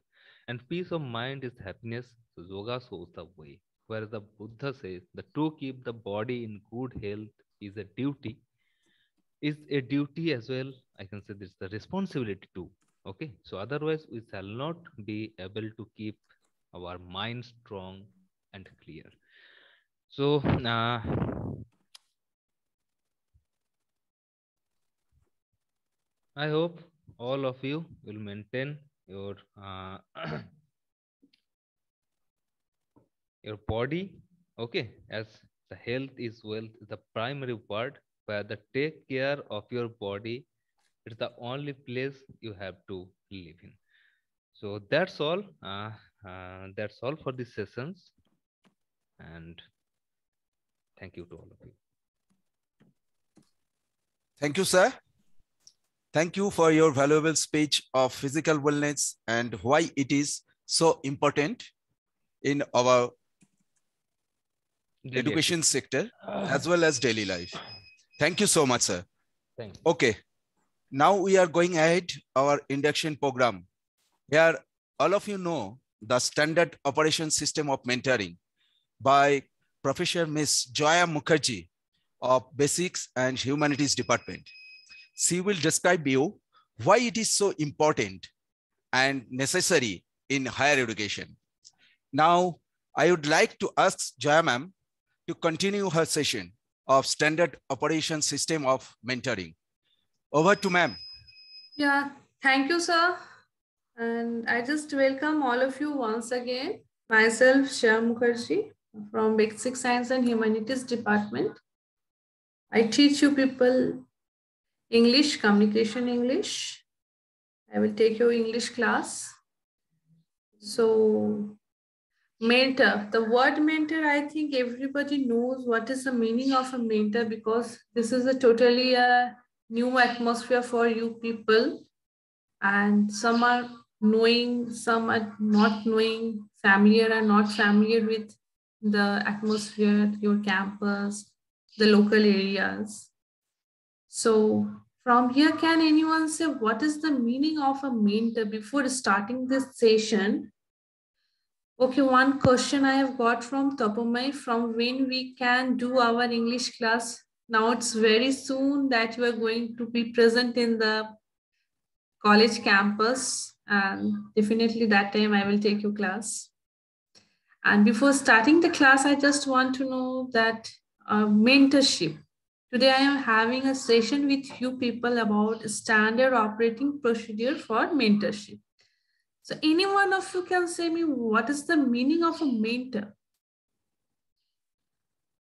and peace of mind is happiness. So yoga shows the way. Whereas the Buddha says that to keep the body in good health is a duty, as well. I can say this the responsibility too. Okay, so otherwise we shall not be able to keep our mind strong and clear. So I hope all of you will maintain your your body. Okay, as the health is wealth, the primary part where the take care of your body is the only place you have to live in. So that's all. That's all for these sessions, and thank you to all of you. Thank you, sir. Thank you for your valuable speech of physical wellness and why it is so important in our Daily education sector as well as daily life. Thank you so much, sir. Thank you. Okay, now we are going ahead our induction program. Here, all of you know the standard operation system of mentoring by Professor Miss Joya Mukherjee of Basics and Humanities Department. She will describe you why it is so important and necessary in higher education. Now, I would like to ask Joya ma'am to continue her session of standard operation system of mentoring. Over to ma'am. Yeah, thank you, sir. And I just welcome all of you once again. Myself, Surya Mukherjee from Basic Science and Humanities Department. I teach you people English, communication English. I will take your English class. So, mentor, the word mentor, I think everybody knows what is the meaning of a mentor because this is a totally a new atmosphere for you people. And some are knowing, some are not knowing, familiar or not familiar with the atmosphere, your campus, the local areas. So from here, can anyone say what is the meaning of a mentor before starting this session? Okay, one question I have got from Topomai, from when we can do our English class. Now it's very soon that you are going to be present in the college campus, and definitely that time I will take your class. And before starting the class, I just want to know that mentorship. Today I am having a session with you people about standard operating procedure for mentorship. So any one of you can say me what is the meaning of a mentor?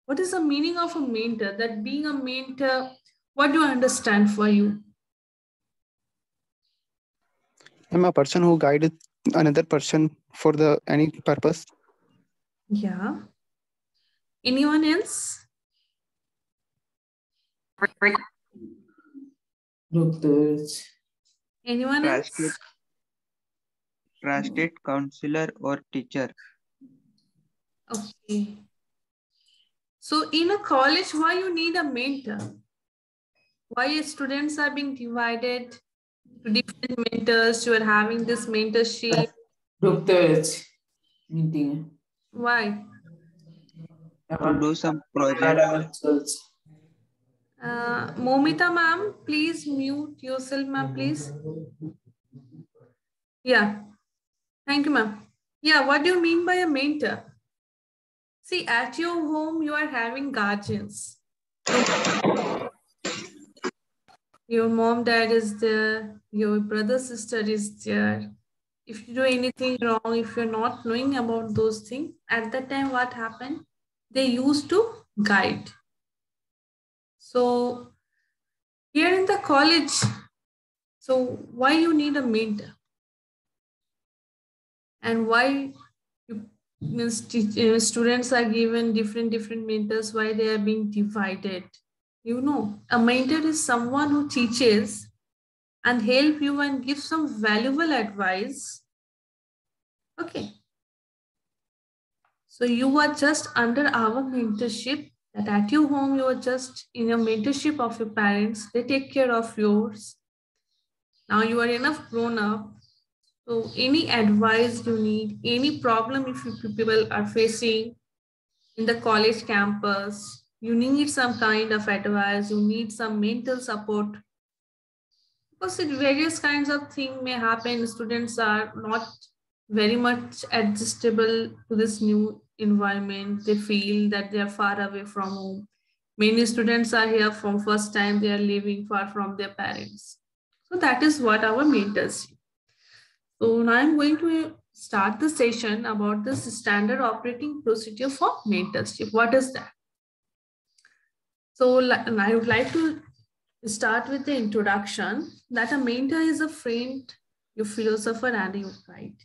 What is the meaning of a mentor? That being a mentor, what do you understand for you? I'm a person who guided another person for the any purpose. Yeah. Anyone else? Anyone else? Trusted counselor or teacher. Okay. So in a college, why you need a mentor? Why students are being divided to different mentors? You are having this mentorship. Meeting. Why? To do some project. Momita ma'am, please mute yourself, ma'am, please. Yeah. Thank you, ma'am. Yeah, what do you mean by a mentor? See, at your home, you are having guardians. Your mom, dad is there. Your brother, sister is there. If you do anything wrong, if you're not knowing about those things, at that time, what happened? They used to guide. So here in the college, so why you need a mentor? And why students are given different mentors, why they are being divided? You know, a mentor is someone who teaches and help you and give some valuable advice. Okay. So you are just under our mentorship, that at your home, you are just in your mentorship of your parents. They take care of yours. Now you are enough grown up. So any advice you need, any problem if you people are facing in the college campus, you need some kind of advice, you need some mental support. Because various kinds of things may happen. Students are not very much adjustable to this new environment. They feel that they are far away from home. Many students are here from first time, they are living far from their parents. So that is what our mentors do. So now I'm going to start the session about the standard operating procedure for mentorship. What is that? So I would like to start with the introduction that a mentor is a friend, your philosopher, and your guide.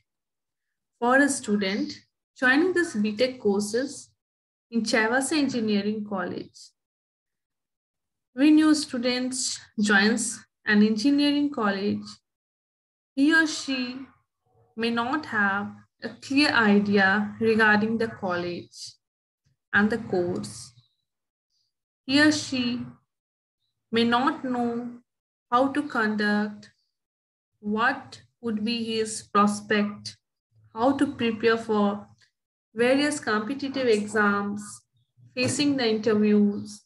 For a student joining this BTech courses in Chavasa Engineering College, when your student joins an engineering college, he or she may not have a clear idea regarding the college and the course. He or she may not know how to conduct, what would be his prospect, how to prepare for various competitive exams, facing the interviews,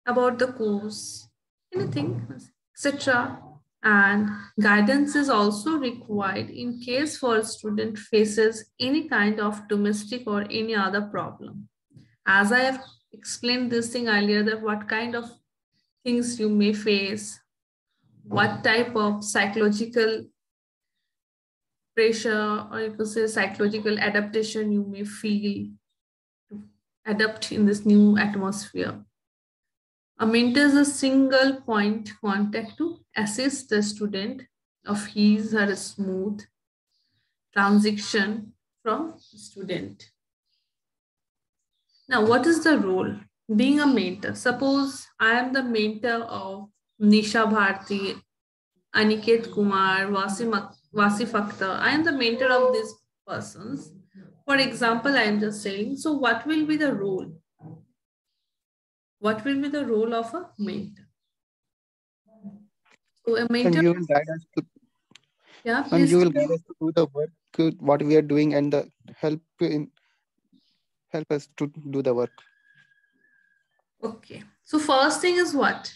about the course, anything, etc. And guidance is also required in case for a student faces any kind of domestic or any other problem. As I have explained this thing earlier, that what kind of things you may face, what type of psychological pressure or you could say psychological adaptation you may feel to adapt in this new atmosphere. A mentor is a single point contact to assist the student of his or smooth transition from student. Now, what is the role? Being a mentor. Suppose I am the mentor of Nisha Bharti, Aniket Kumar, Wasif Akhtar. I am the mentor of these persons. For example, I am just saying, so what will be the role? What will be the role of a mentor? So a mentor. And you will guide us to, Yeah, and please. you will guide us to do the work, what we are doing, and the help us to do the work. Okay. So first thing is what?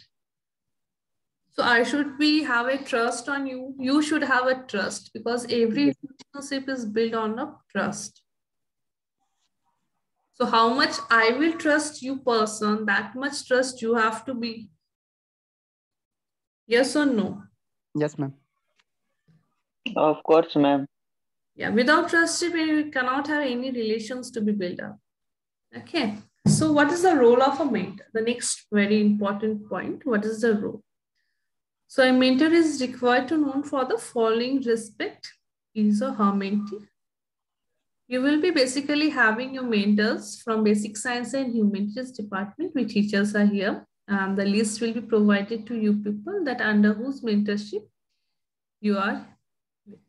So I should have a trust on you. You should have a trust because every relationship is built on a trust. So how much I will trust you person, that much trust you have to be. Yes or no? Yes, ma'am. Of course, ma'am. Yeah, without trust, we cannot have any relations to be built up. Okay. So what is the role of a mentor? The next very important point, what is the role? So a mentor is required to know for the following respect is or her mentee. You will be basically having your mentors from basic science and humanities department, which teachers are here. And the list will be provided to you people that under whose mentorship you are with.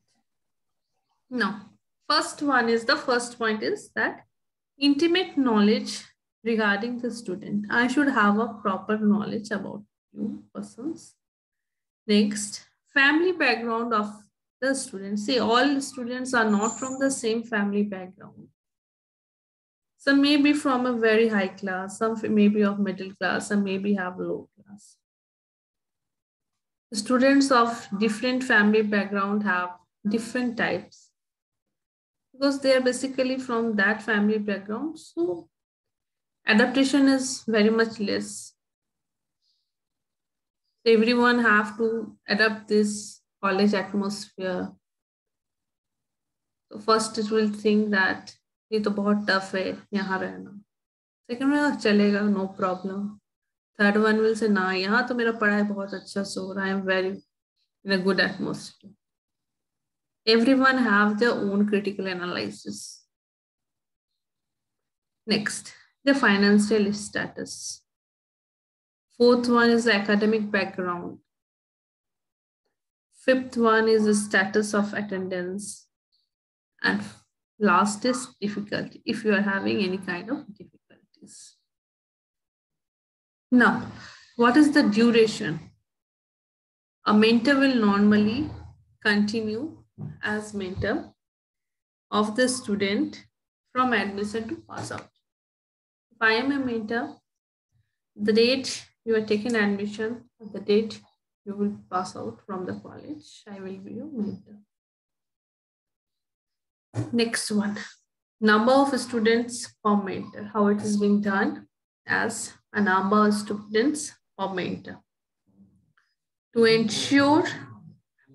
Now, the first point is that intimate knowledge regarding the student. I should have a proper knowledge about you persons. Next, family background of the students. See, all students are not from the same family background. Some may be from a very high class, some may be of middle class, some maybe have low class. The students of different family background have different types because they are basically from that family background. So adaptation is very much less. Everyone have to adapt this college atmosphere. So first it will think that ये तो बहुत tough है यहाँ रहना. Second one चलेगा, no problem. Third one will say ना यहाँ तो मेरा पढ़ाई बहुत अच्छा सो रहा है. I am very in a good atmosphere. Everyone have their own critical analysis. Next, the financial status. Fourth one is the academic background. Fifth one is the status of attendance. And last is difficulty, if you are having any kind of difficulties. Now, what is the duration? A mentor will normally continue as mentor of the student from admission to pass out. If I am a mentor, the date you are taking admission, the date you will pass out from the college, I will be your mentor. Next one, number of students per mentor, how it is being done as a number of students per mentor. To ensure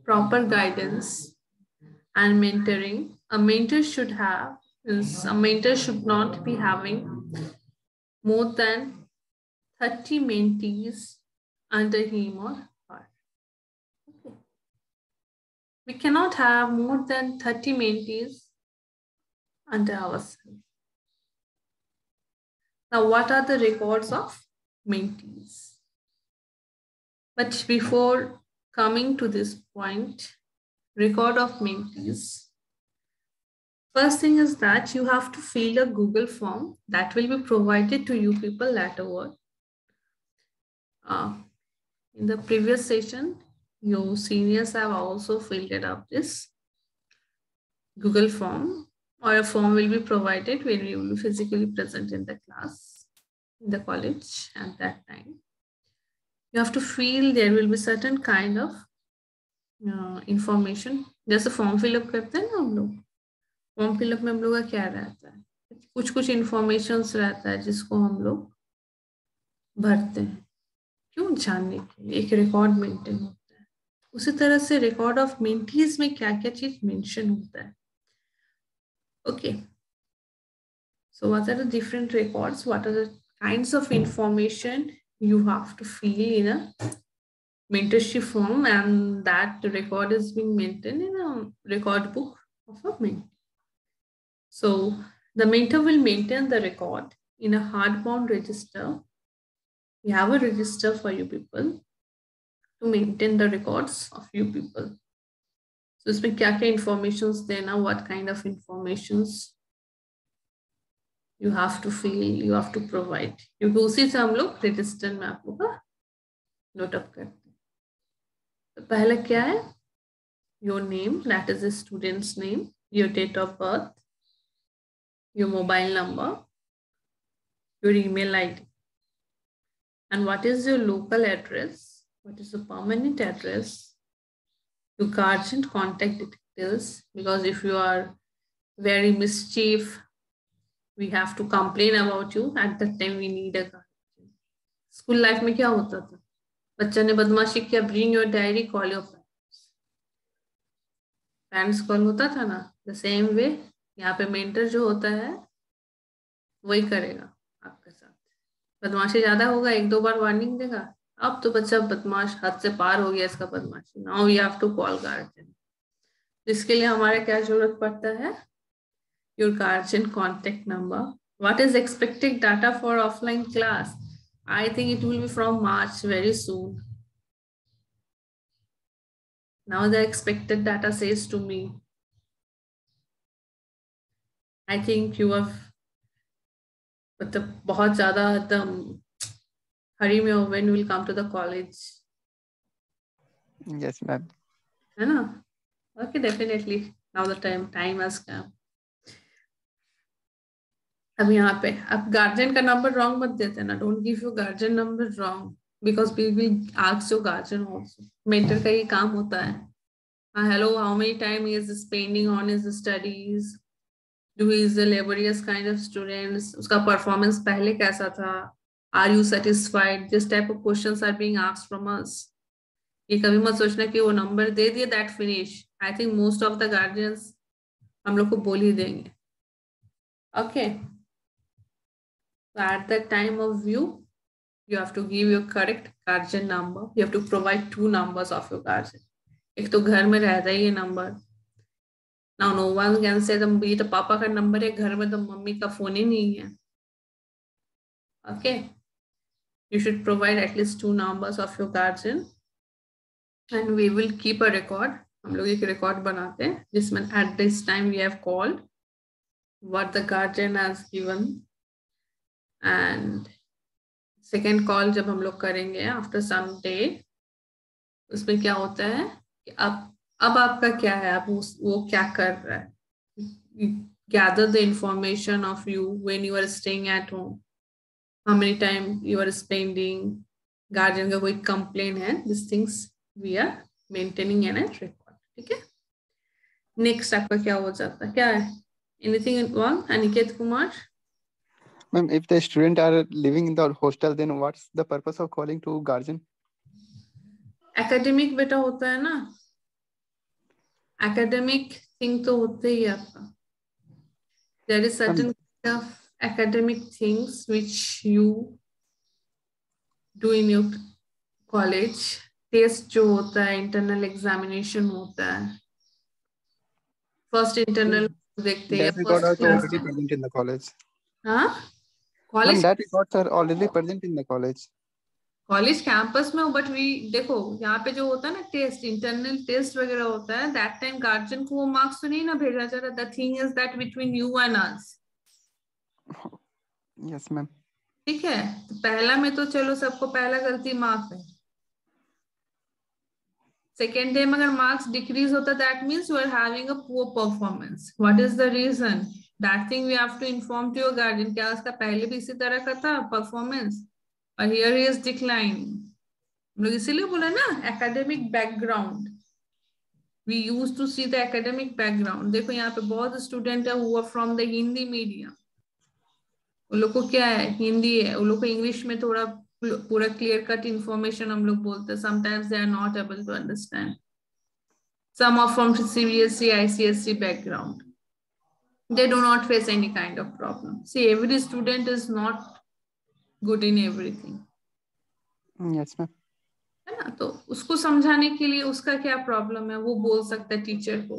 proper guidance and mentoring, a mentor should not be having more than 30 mentees under him or her. Okay. We cannot have more than 30 mentees under ourselves. Now, what are the records of mentees? But before coming to this point, record of mentees, first thing is that you have to fill a Google form that will be provided to you people laterward. In the previous session, your seniors have also filled it up this Google form, or a form will be provided when you will be physically present in the class, in the college at that time. You have to feel there will be certain kind of information. जैसे form fill up करते हैं ना हम लोग, form fill up में हम लोग का क्या रहता है, कुछ इंफॉर्मेशंस रहता है जिसको हम लोग भरते हैं, क्यों, जानने के लिए, एक रिकॉर्ड मेंटेन होता है. उसी तरह से रिकॉर्ड ऑफ मेंटीज में क्या क्या चीज मेंशन होता है. Okay, so what are the different records, what are the kinds of information you have to fill in a mentorship form, and that record is being maintained in a record book of a mentor. So the mentor will maintain the record in a hardbound register. We have a register for you people to maintain the records of you people. So इसमें क्या क्या informations देना, what kind of informations you have to fill, you have to provide, क्योंकि उसी से हम लोग register में आप लोग का note up करते हैं. तो पहला क्या है, your name, that is the student's name, your date of birth, your mobile number, your email ID, and what is your local address, what is the permanent address, your guardian contact details, because if you are very mischief, we have to complain about you, at that time we need a guardian. School life में क्या होता था, बच्चा ने बदमाशी किया, bring your diary, call your parents. Parents call होता था ना, the same way यहाँ पे mentor जो होता है वही करेगा आपके साथ. बदमाशी ज्यादा होगा, एक दो बार वार्निंग देगा, अब तो बच्चा बदमाश हद से पार हो गया इसका बदमाशी, now we have to call guardian. इसके लिए हमारे क्या जरूरत पड़ता है, your guardian contact number. What is expected data for offline class? I think it will be from March very soon. Now the expected data says to me, I think you have, मतलब बहुत ज़्यादा एकदम हरी में हो, when you will come to the college. Yes, ma'am. है ना? Okay, definitely. Now the time has come. अब यहाँ पे आप गार्जियन का नंबर रॉन्ग मत देते ना, don't give your guardian number wrong, because we will ask your guardian also. Mentor का ये काम होता है. Hello, how many time he is spending on his studies, do he is a laborious kind of students, उसका performance पहले कैसा था, are you satisfied, this type of questions are being asked from us. ये कभी मत सोचना कि वो नंबर दे दिए that finish. I think most of the guardians हम लोग को बोल ही देंगे. Okay, so at the time of view, you have to give your correct guardian number. You have to provide 2 numbers of your guardian. एक तो घर में रहता है ये number. Now no one can say ये तो पापा का नंबर है, घर में तो मम्मी का फोन ही नहीं है. Okay, you should provide at least 2 numbers of your guardian, and we will keep a record. हम लोग एक रिकॉर्ड बनाते हैं जिसमें at this time we have called, what the guardian has given, and second call जब हम लोग करेंगे आफ्टर सम डे, उसमें क्या होता है कि अब अब आपका क्या है, आप वो क्या कर रहा है? Gather the information of you when you are staying at home, how many time you are spending, guardian का कोई कंप्लेन है, this things we are maintaining in a record. ठीक है. नेक्स्ट आपका क्या हो जाता है, क्या है? Anything wrong? Aniket Kumar. Ma'am, if the student are living in the hostel, then what's the purpose of calling to guardian? Academic बेटा होता है ना, एकेडमिक थिंग तो होते ही आपका. There is certain kind of academic things which you do in your college. Test जो होता है, इंटरनल एग्जामिनेशन होता है, फर्स्ट इंटरनल देखते हैं, That record first are class. already present in the college. हाँ, Ma'am, college that records are already present in the college. College campus में हो, बट वी देखो यहाँ पे जो होता है ना टेस्ट, इंटरनल टेस्ट वगैरह होता है, दैट टाइम गार्जियन को वो मार्क्स तो नहीं ना भेजा जा रहा. The thing is that between you and us. Yes, ma'am. ठीक है. तो पहला में तो चलो सबको पहला गलती माफ है. सेकेंड डे में अगर मार्क्स डिक्रीज होता, that means you are having a poor performance. What is the reason? That thing we have to inform to your guardian. क्या उसका पहले भी इसी तरह का था परफॉर्मेंस, और हियर ही इज डिक्लाइनिंग. हम लोग इसीलिए बोले ना academic background. We use to see the academic background. देखो यहाँ पे बहुत स्टूडेंट है who are from the Hindi medium. उन लोग को क्या है, हिंदी है. उन लोग को इंग्लिश में थोड़ा पूरा क्लियर कट इंफॉर्मेशन हम लोग बोलते हैं. Sometimes they are not able to understand. Some are from CBSE ICSE बैकग्राउंड. They do not face any kind of problem. See, every student is not good in everything. Yes, ma'am. है ना. तो उसको समझाने के लिए उसका क्या प्रॉब्लम है वो बोल सकता है टीचर को.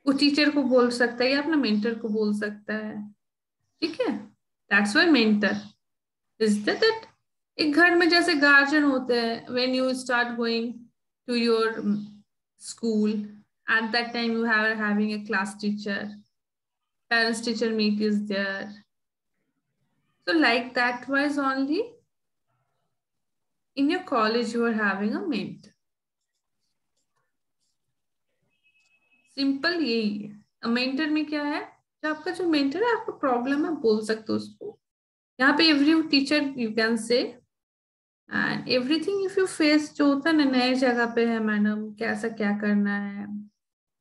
वो टीचर को बोल सकता है या अपना मेंटर को बोल सकता है. ठीक है. That's why mentor is that. एक घर में जैसे गार्जियन होते हैं, when you start going to your school, at that time you having a class teacher, parents teacher meet is there. So like that wise only in your college you are having a mentor. Simple यही है. Mentor में क्या है, जो आपका जो mentor है आपको प्रॉब्लम है बोल सकते हो उसको. यहाँ पे every teacher you can say, and everything if you face जो होता है ना, नए जगह पे है मैडम, कैसा क्या करना है,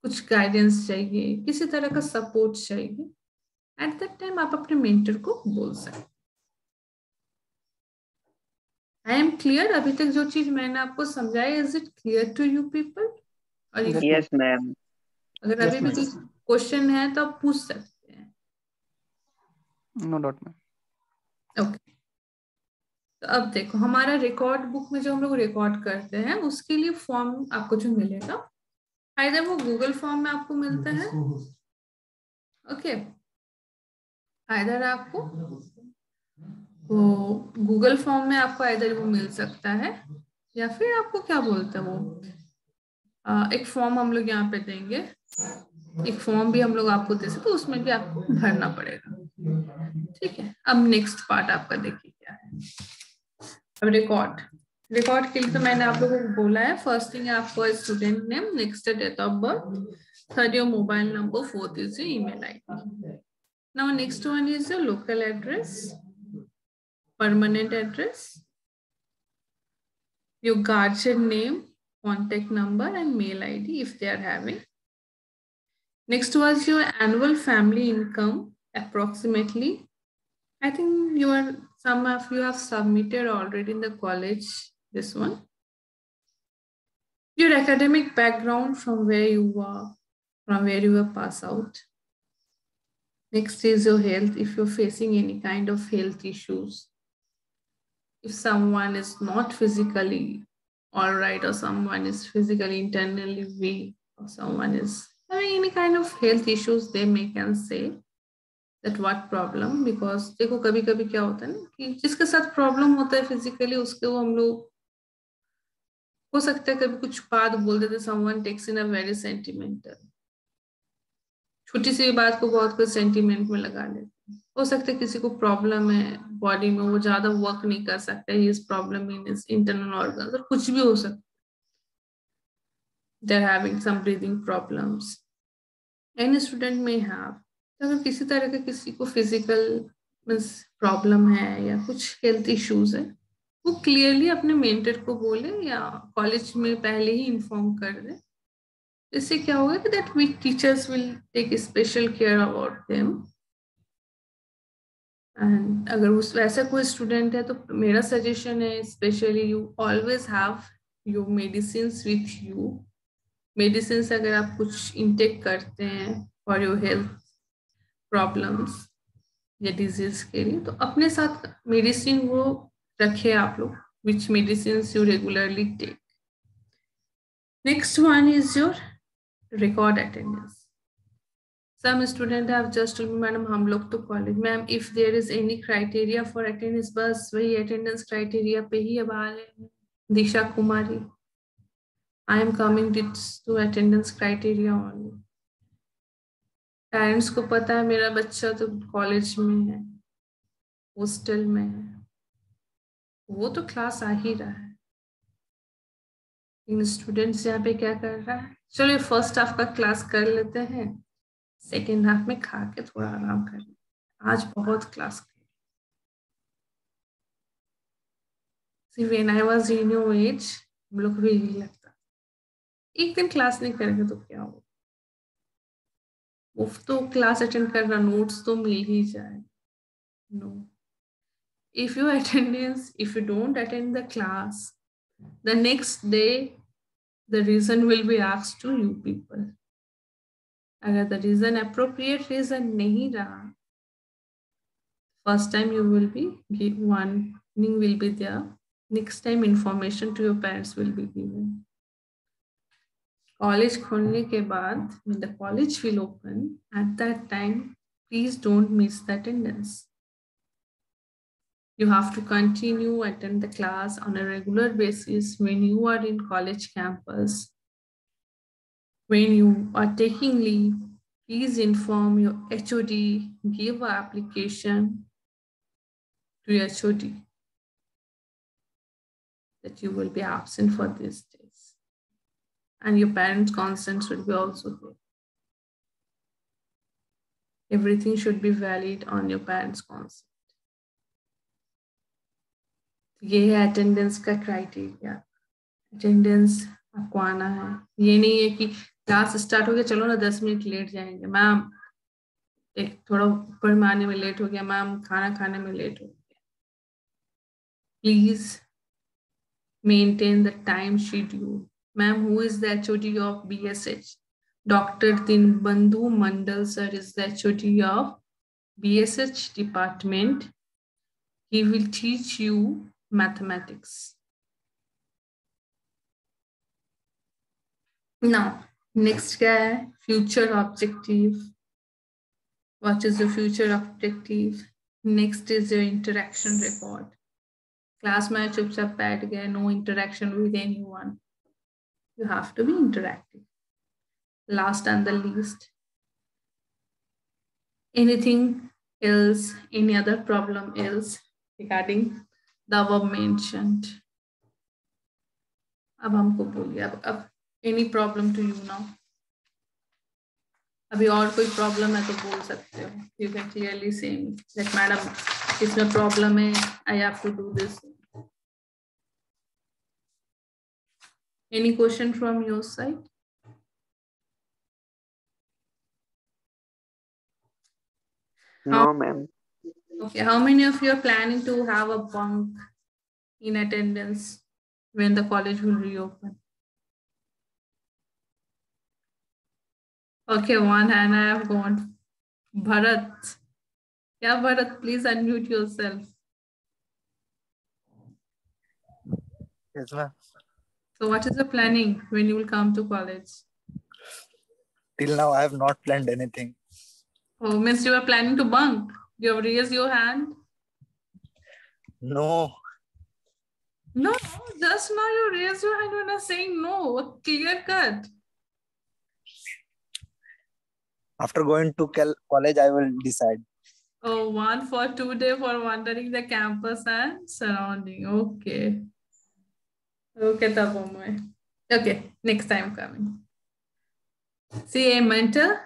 कुछ गाइडेंस चाहिए, किसी तरह का सपोर्ट चाहिए, एट दैट टाइम आप अपने मेंटर को बोल सकते. I am clear? अभी तक जो चीज मैंने आपको समझाई, is it clear to you people? और Yes, ma'am. अगर Yes, अभी भी ma'am. कुछ क्वेश्चन है तो आप पूछ सकते हैं. No doubt, ma'am. ओके. तो अब देखो हमारा रिकॉर्ड बुक में जो हम लोग रिकॉर्ड करते हैं उसके लिए फॉर्म आपको जो मिलेगा, आइदर वो गूगल फॉर्म में आपको मिलता है. ओके. आइदर आपको वो गूगल फॉर्म में आपको आइदर वो मिल सकता है, या फिर आपको क्या बोलते हैं वो एक फॉर्म हम लोग यहाँ पे देंगे. एक फॉर्म भी हम लोग आपको दे सकते, तो उसमें भी आपको भरना पड़ेगा. ठीक है. अब नेक्स्ट पार्ट आपका देखिए क्या है. अब रिकॉर्ड के लिए तो मैंने आप लोगों को बोला है, फर्स्ट थिंग आपको student name, next date of birth, third your mobile number, fourth is your email ID. Now next one is your local address, permanent address, your guardian name, contact number and mail ID if they are having. Next was your annual family income approximately. I think some of you have submitted already in the college this one. Your academic background, from where you were pass out. Next is your health, if you're facing any kind of health issues. If someone is not physically all right, or someone is physically internally weak, or someone is having any kind of health issues, they may can say that what problem. Because देखो कभी कभी क्या होता है ना कि जिसके साथ प्रॉब्लम होता है फिजिकली, उसके वो हम लोग हो सकता है कभी कुछ बात बोल देते, someone takes in a very sentimental, छोटी सी बात को बहुत कुछ सेंटिमेंट में लगा लेते. हो सकता है किसी को प्रॉब्लम है बॉडी में, वो ज्यादा वर्क नहीं कर सकता, he is problem in his internal organs, और कुछ भी हो सकता है. they're having some breathing problems. Any student may have. तो अगर किसी तरह का किसी को फिजिकल प्रॉब्लम है या कुछ हेल्थ इश्यूज है, वो क्लियरली अपने मेंटर को बोले या कॉलेज में पहले ही इन्फॉर्म कर दे. इससे क्या होगा कि that we teachers will take special care about them. And अगर उस वैसा कोई स्टूडेंट है तो मेरा सजेशन है, specially you always have your medicines with you. Medicines अगर आप कुछ इंटेक करते हैं फॉर योर हेल्थ प्रॉब्लम्स या डिजीज के लिए, तो अपने साथ मेडिसिन वो रखे आप लोग, which medicines you regularly take. Next one is your record attendance. Some student have just told me, madam, हम लोग तो college, ma'am if there is any criteria for attendance, बस वही attendance criteria पे ही अब आ रहे हैं. दिशा कुमारी, I am coming to attendance criteria only. Parents को पता है मेरा बच्चा तो कॉलेज में है, हॉस्टल में है, वो तो क्लास आ ही रहा है. इन स्टूडेंट्स यहाँ पे क्या कर रहा है, चलो फर्स्ट हाफ का क्लास कर लेते हैं, सेकेंड हाफ में खा के थोड़ा आराम कर लेते. आज बहुत क्लास की. See, when I was in your age, हम लोग को भी यही लगता, एक दिन क्लास नहीं करेंगे तो क्या होगा, वो तो क्लास अटेंड करना, नोट्स तो मिल ही जाए. No, if you don't attend the class, the next day the reason will be asked to you people. अगर the reason appropriate reason नहीं रहा, first time you will be warning will be there, next time information to your parents will be given. College खोलने के बाद, when the college will open, at that time please don't miss the attendance. You have to continue attend the class on a regular basis when you are in college campus. When you are taking leave, please inform your HOD, give an application to your HOD that you will be absent for these days. And your parents' consent should be also there. Everything should be valid on your parents' consent. ये है attendance का criteria. Attendance आपको आना है. ये नहीं है कि क्लास स्टार्ट हो गया, चलो ना 10 मिनट लेट जाएंगे, मैम एक थोड़ा ऊपर में आने में लेट हो गया, मैम खाना खाने में लेट हो गया. Please maintain the time schedule. Ma'am, who is the HOD of BSH? Dr. Dinbandhu Mandal sir is the HOD of BSH department. He will teach you mathematics. Now, next क्या है? Future objective. What is the future objective? Next is your interaction record. Class में चुपचाप बैठ गए, no interaction with anyone. You have to be interactive. Last and the least, anything else, any other problem else regarding the above mentioned? अब हमको बोलिए, अब any problem to you now? अभी और कोई प्रॉब्लम है तो बोल सकते हो. You can clearly say that madam, इसमें प्रॉब्लम है, I have to do this. Any question from your side? No, ma'am. Okay, how many of you are planning to have a bunk in attendance when the college will reopen? Okay, one hand I have gone. Bharat. Yeah, Bharat, please unmute yourself. Yes, ma'am. So what is the planning when you will come to college? Till now, I have not planned anything. Oh, means you are planning to bunk. You have raised your hand? No. No, just now you raised your hand when I was saying no. Clear cut. After going to college, I will decide. Oh, 1 for 2 days for wandering the campus and surrounding. Okay. Okay, Tabomoy. Okay, next time coming. See, a mentor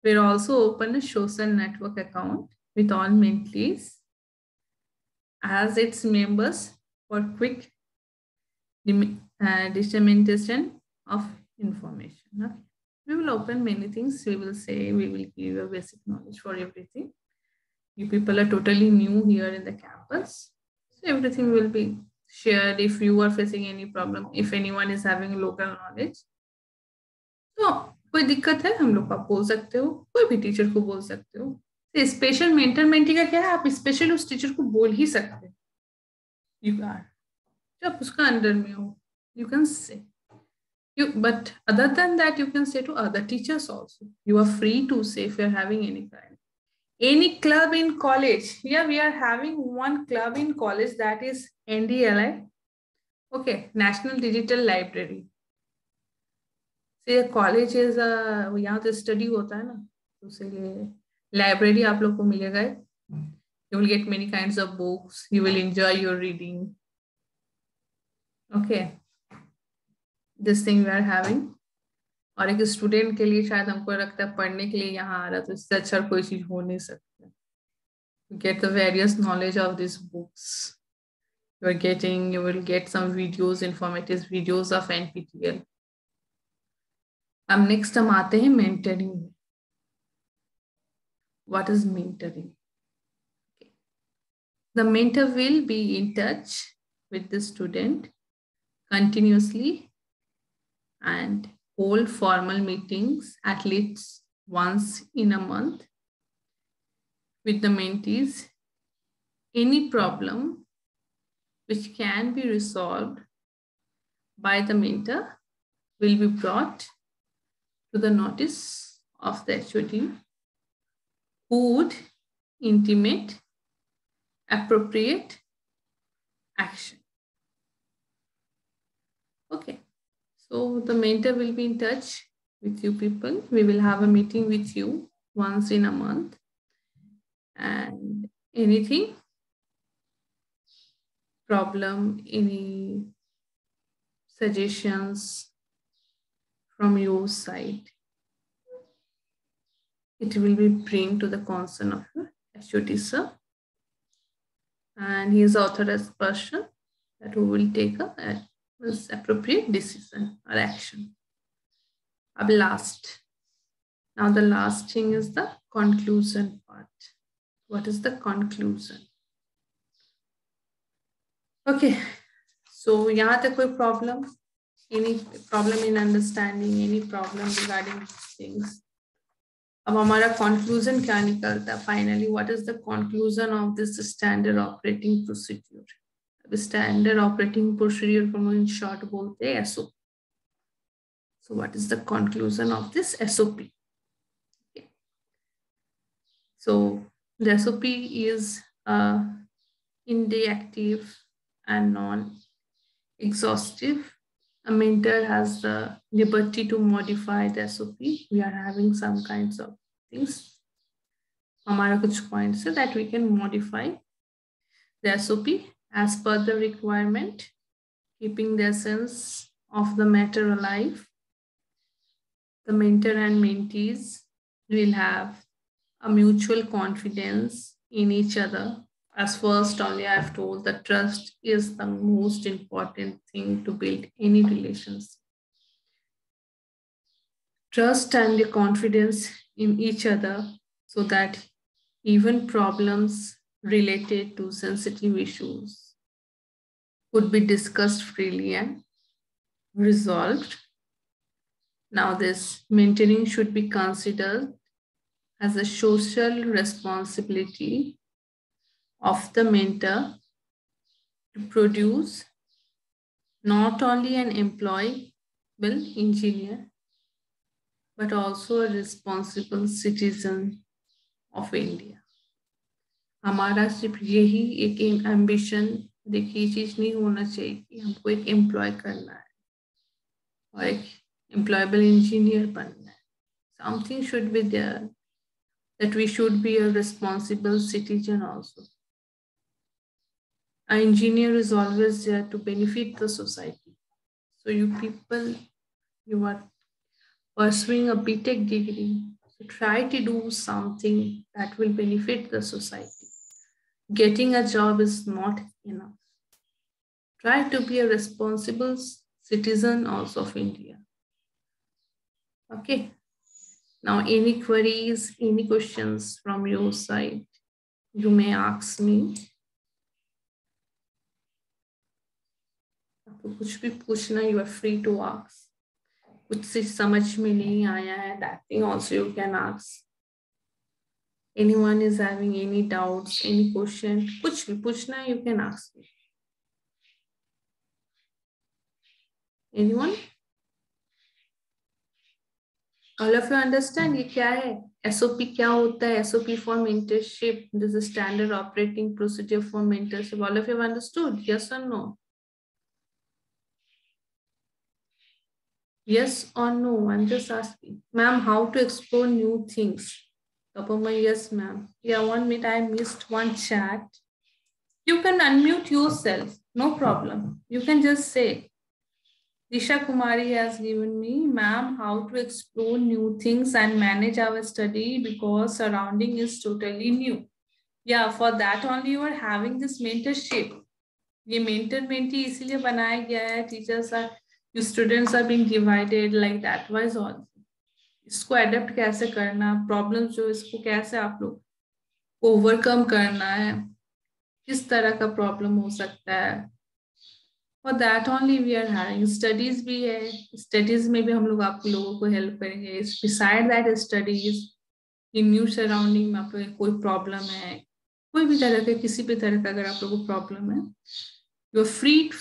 will also open a social network account with all mentees as its members for quick dissemination of information. Okay. We will open many things. We will say, we will give you a basic knowledge for everything. You people are totally new here in the campus. So everything will be shared. If you are facing any problem, if anyone is having local knowledge, तो कोई दिक्कत है हम लोग आप बोल सकते हो, कोई भी टीचर को बोल सकते हो. स्पेशल मेंटर मेंटी का क्या है, आप स्पेशल उस टीचर को बोल ही सकते हो. यू आर जब उसका अंडर में हो, you can say you, but other than that you can say to other teachers also. You are free to say if you are having any club in college. Yeah, we are having one club in college, that is NDLI. Okay, National Digital Library. See, a college is a, यहाँ तो study होता है ना, तो इसलिए library आप लोग को मिलेगा. You will get many kinds of books. You will enjoy your reading. Okay, this thing we are having. और एक स्टूडेंट के लिए शायद हमको लगता है पढ़ने के लिए यहाँ आ रहा, तो इससे अच्छा कोई चीज हो नहीं सकता. Get the various knowledge of these books. You will get some videos, informative videos of NPTEL. अब next हम आते हैं mentoring. What is mentoring? Okay. The mentor will be in touch with the student continuously and hold formal meetings at least once in a month with the mentees. Any problem which can be resolved by the mentor will be brought to the notice of the HOD, who would intimate appropriate action. Okay. So the mentor will be in touch with you people. We will have a meeting with you once in a month. And anything, problem, any suggestions from your side, it will be bring to the concern of the HOD sir. And he is authorized person that who will take a appropriate decision or action. Now the last thing is the conclusion part. What is the conclusion? Okay, so यहाँ तक कोई problem, any problem in understanding, any problem regarding these things. अब हमारा conclusion क्या निकलता है? Finally, what is the conclusion of this standard operating procedure? Standard operating procedure को in short बोलते हैं SOP. So what is the conclusion of this SOP? Okay. So the SOP is interactive and non-exhaustive. A mentor has the liberty to modify the SOP. We are having some kinds of things. हमारा कुछ points है that we can modify the SOP as per the requirement, keeping the essence of the matter alive. The mentor and mentees will have a mutual confidence in each other. As first only I have told, that trust is the most important thing to build any relationship. Trust and the confidence in each other so that even problems related to sensitive issues could be discussed freely and resolved. Now this mentoring should be considered as a social responsibility of the mentor to produce not only an employable engineer, but also a responsible citizen of India. हमारा सिर्फ यही एक ambition, देखिए चीज नहीं होना चाहिए कि हमको एक एम्प्लॉय करना है और एक एम्प्लॉयबल इंजीनियर बनना है. Something should be there, that we should be a responsible citizen also. An engineer is always there to benefit the society. So you people, you are pursuing a BTech degree. So try to do something that will benefit the society. Getting a job is not enough. Try to be a responsible citizen also of India. Okay. Now, any queries, any questions from your side, you may ask me. आपको कुछ भी पूछना, you are free to ask. कुछ से समझ में नहीं आया है, that thing also you can ask. Anyone is having any doubts, any question, कुछ भी पूछना है, you can ask me. Anyone? All of you understand ये क्या है? SOP क्या होता है? SOP for mentorship. This is standard operating procedure for mentorship. All of you have understood? Yes or no? Yes or no? I'm just asking. Ma'am, how to explore new things? Tapama, yes, ma'am. Yeah, 1 minute. I missed one chat. You can unmute yourself. No problem. You can just say. Disha Kumari has given me, ma'am, how to explore new things and manage our study because surrounding is totally new. Yeah, for that only you are having this mentorship. ये mentor-mentee इसीलिए बनाया गया है. Teachers are, students are being divided like that. Why is all? इसको adapt कैसे करना? Problems जो इसको कैसे आप लोग overcome करना है? किस तरह का problem हो सकता है? For that only we are having studies भी है. Studies में भी हम लोग आप लोगों को help करेंगे. Beside that studies, in new surrounding में आप लोग कोई problem है, कोई भी तरह का किसी भी तरह का अगर आप लोगों को problem है, you are free.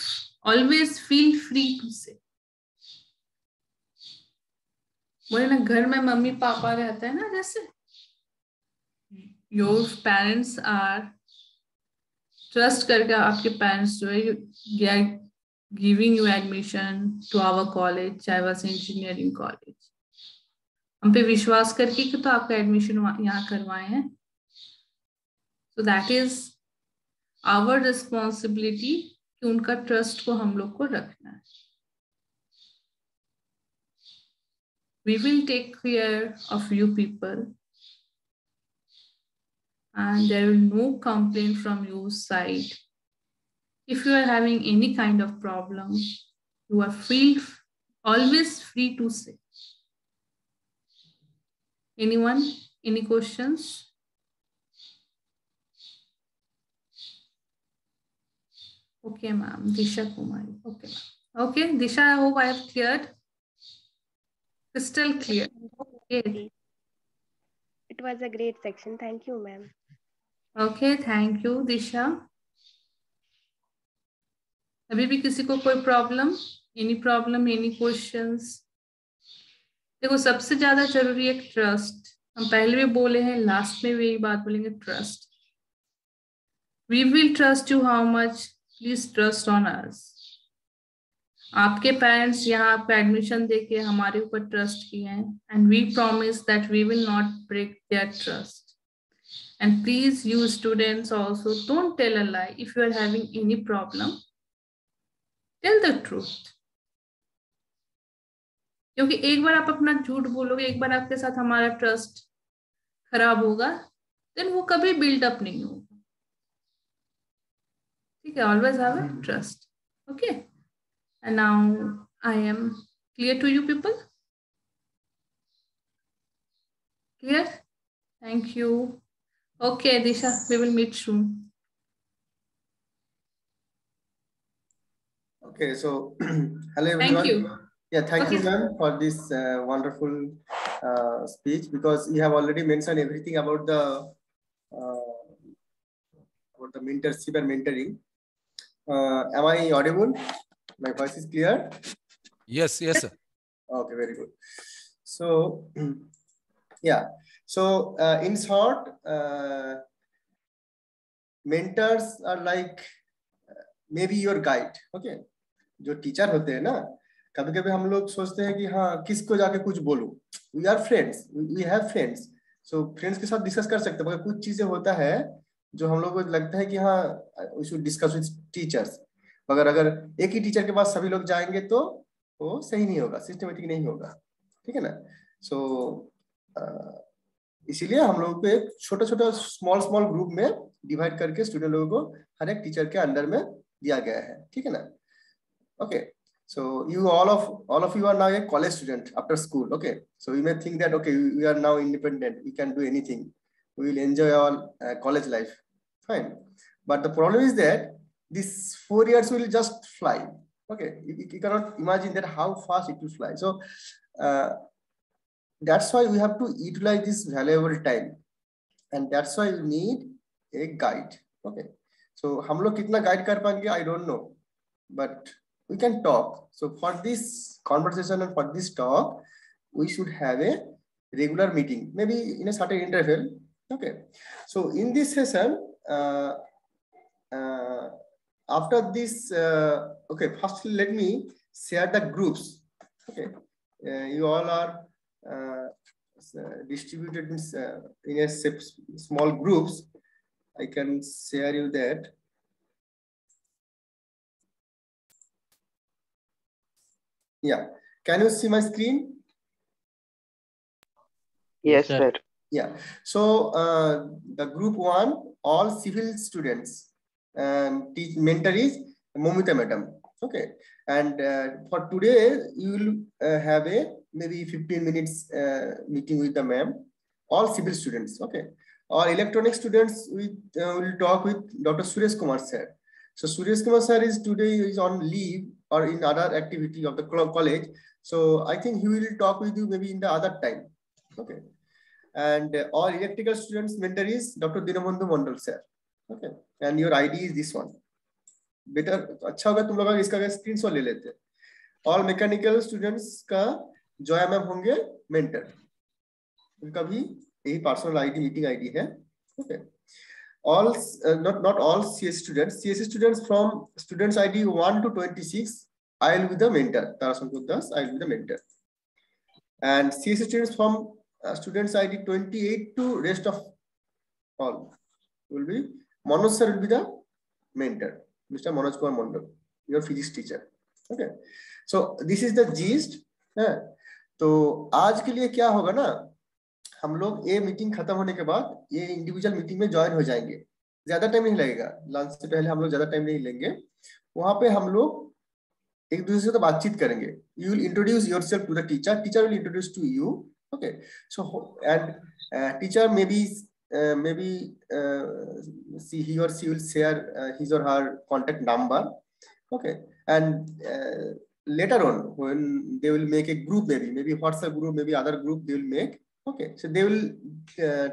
Always feel free to say. बोले ना घर में मम्मी पापा रहते हैं ना, जैसे your parents are trust करके आपके parents जो है they are giving you admission to our college, चाहे वह engineering college. हम पे विश्वास करके कि तो आपका एडमिशन यहाँ करवाए हैं. So that is our responsibility कि उनका ट्रस्ट को हम लोग को रखना है. We will take care of you people and there will no complaint from your side. If you are having any kind of problem, you are always free to say. Anyone? Any questions? Okay, ma'am. Disha Kumari. Okay, ma'am. Okay, Disha, I hope I have cleared. Crystal clear. Okay. It was a great section. Thank you, ma'am. Okay, thank you, Disha. अभी भी किसी को कोई problem? Any problem? Any questions? देखो सबसे ज्यादा जरूरी है ट्रस्ट. हम पहले भी बोले हैं, लास्ट में भी यही बात बोलेंगे, trust. We will trust you how much? Please trust on us. आपके पेरेंट्स यहाँ आपका एडमिशन देके हमारे ऊपर ट्रस्ट किए हैं and we promise that we will not break their trust. And please, you students also, don't tell a lie. If you are having any problem, tell the truth. क्योंकि एक बार आप अपना झूठ बोलोगे, एक बार आपके साथ हमारा ट्रस्ट खराब होगा, then वो कभी बिल्ड अप नहीं होगा. ठीक है, always have a trust. Okay. And now I am clear to you people. Clear? Thank you. Okay, Disha, we will meet soon. Okay, so hello everyone. Thank you. Yeah, thank Okay. you, ma'am, for this wonderful speech, because you have already mentioned everything about the mentorship and mentoring. Am I audible? My voice is clear? Yes, yes, sir. Okay, very good. So, yeah. So, in short, mentors are like maybe your guide. Okay. जो teacher होते हैं ना, कभी कभी हम लोग सोचते हैं कि हाँ किसको जाके कुछ बोलूं. We are friends. We have friends. So friends के साथ डिस्कस कर सकते हैं, मगर कुछ चीजें होता है जो हम लोग को लगता है कि हाँ we should discuss with teachers. मगर अगर एक ही टीचर के पास सभी लोग जाएंगे तो वो सही नहीं होगा, सिस्टमेटिक नहीं होगा, ठीक है ना। सो इसीलिए हम लोगों को एक छोटा छोटा स्मॉल स्मॉल ग्रुप में डिवाइड करके स्टूडेंट लोगों को हर एक टीचर के अंडर में दिया गया है, ठीक है ना। Okay, so you all of you are now a college student after school. Okay, so you may think that okay, we are now independent, we can do anything, we will enjoy our college life, fine. But the problem is that these 4 years will just fly. Okay, you cannot imagine that how fast it will fly. So that's why we have to utilize this valuable time, and that's why we need a guide. Okay, so हम लोग कितना guide कर पाएंगे I don't know, but we can talk. So for this conversation and for this talk, we should have a regular meeting, maybe in a certain interval. Okay, so in this session, after this, okay, first let me share the groups. Okay, you all are distributed in a small groups. I can share you that. Yeah, can you see my screen? Yes, sir. Yeah, so the group 1, all civil students, and mentor is Momita madam. Okay, and for today you will have a maybe 15 minutes meeting with the ma'am, all civil students. Okay, all electronic students will talk with Dr. Surya Kumar sir. So Surya Kumar sir is today is on leave or in other activity of the college. So I think he will talk with you maybe in the other time. Okay, and all electrical students mentor is Dr. Dinabandhu Mondal sir. Okay, and your ID is this one. Better अच्छा होगा तुम लोग इसका screenshot ले लेते। All mechanical students का Joy ma'am होंगे mentor, उनका भी यही पर्सनल आईडी मीटिंग आईडी है। Okay, all not all CEC students from students ID 1 to 26 I will be the mentor, Tarasankar Das I will be the mentor, and CEC students from students ID 28 to rest of all will be Manoj sir will be the mentor, Mr. Manoj Kumar Mondal, your physics teacher. Okay, so this is the gist है। तो आज के लिए क्या होगा ना, हम लोग ये मीटिंग खत्म होने के बाद ये इंडिविजुअल मीटिंग में ज्वाइन हो जाएंगे, ज्यादा टाइम नहीं लगेगा, लंच से पहले हम लोग ज्यादा टाइम नहीं लेंगे। वहां पे हम लोग एक दूसरे से तो बातचीत करेंगे। You will introduce yourself to the teacher, teacher will introduce to you. Okay, so and teacher maybe he or she will share his or her contact number. Okay, and later on when they will make a group, maybe WhatsApp group, maybe other group they will make. Okay, so they will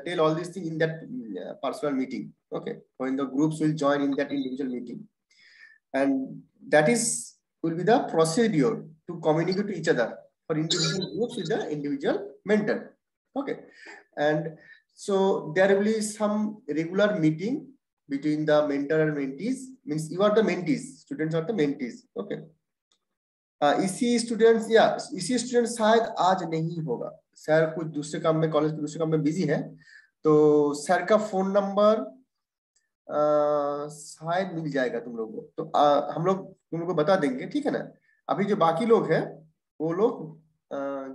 tell all these things in that personal meeting. Okay, when the groups will join in that individual meeting, and that is will be the procedure to communicate to each other for individual groups with the individual mentor. Okay, and so there will be some regular meeting between the mentor and mentees, means you are the mentees, students are the mentees. Okay, EC students, yeah, EC students शायद आज नहीं होगा, sir कुछ दूसरे काम में, college के दूसरे काम में बिजी है, तो सर का फोन नंबर शायद मिल जाएगा तुम लोगों को, तो हम लोग तुम लोगों को बता देंगे, ठीक है ना। अभी जो बाकी लोग हैं वो लोग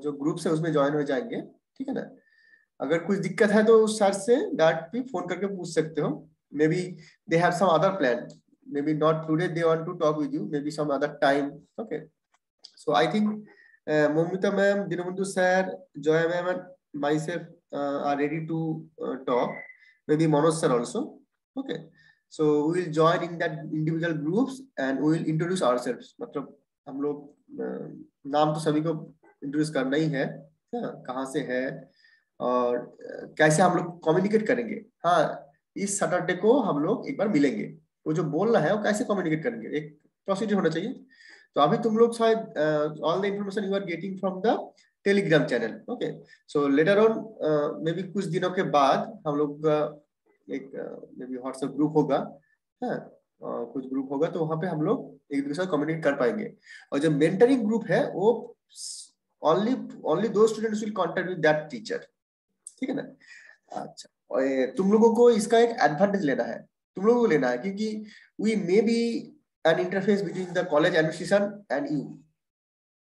जो ग्रुप से उसमें ज्वाइन हो जाएंगे, ठीक है ना। अगर कुछ दिक्कत है तो सर से डायरेक्ट भी फोन करके पूछ सकते हो, maybe they have some other plan, maybe not today they want to talk with you, maybe some other time. Okay, so I think Momita ma'am, Dinbandhu sir, Joy ma'am and myself are ready to talk, maybe Manoj sir also. Okay, so we will join in that individual groups and we will introduce ourselves, मतलब हम लोग नाम तो सभी को introduce करना ही है, कहाँ से है और कैसे हम लोग कम्युनिकेट करेंगे। हाँ, इस सैटरडे को हम लोग एक बार मिलेंगे, वो जो बोलना है वो कैसे कम्युनिकेट करेंगे, एक प्रोसीजर होना चाहिए। तो अभी तुम लोग शायद all the information you are getting from the Telegram channel. Okay, so later on maybe कुछ दिनों के बाद हम लोग का एक मे बी व्हाट्सएप ग्रुप होगा, कुछ ग्रुप होगा, तो वहां पे हम लोग एक दूसरे से कम्युनिकेट कर पाएंगे। और जो मेंटरिंग ग्रुप है वो only those students will contact with that teacher, ठीक है ना। अच्छा, और तुम लोगों को इसका एक एडवांटेज लेना है, तुम लोगों को लेना है, क्योंकि we may be an interface between the college administration and you,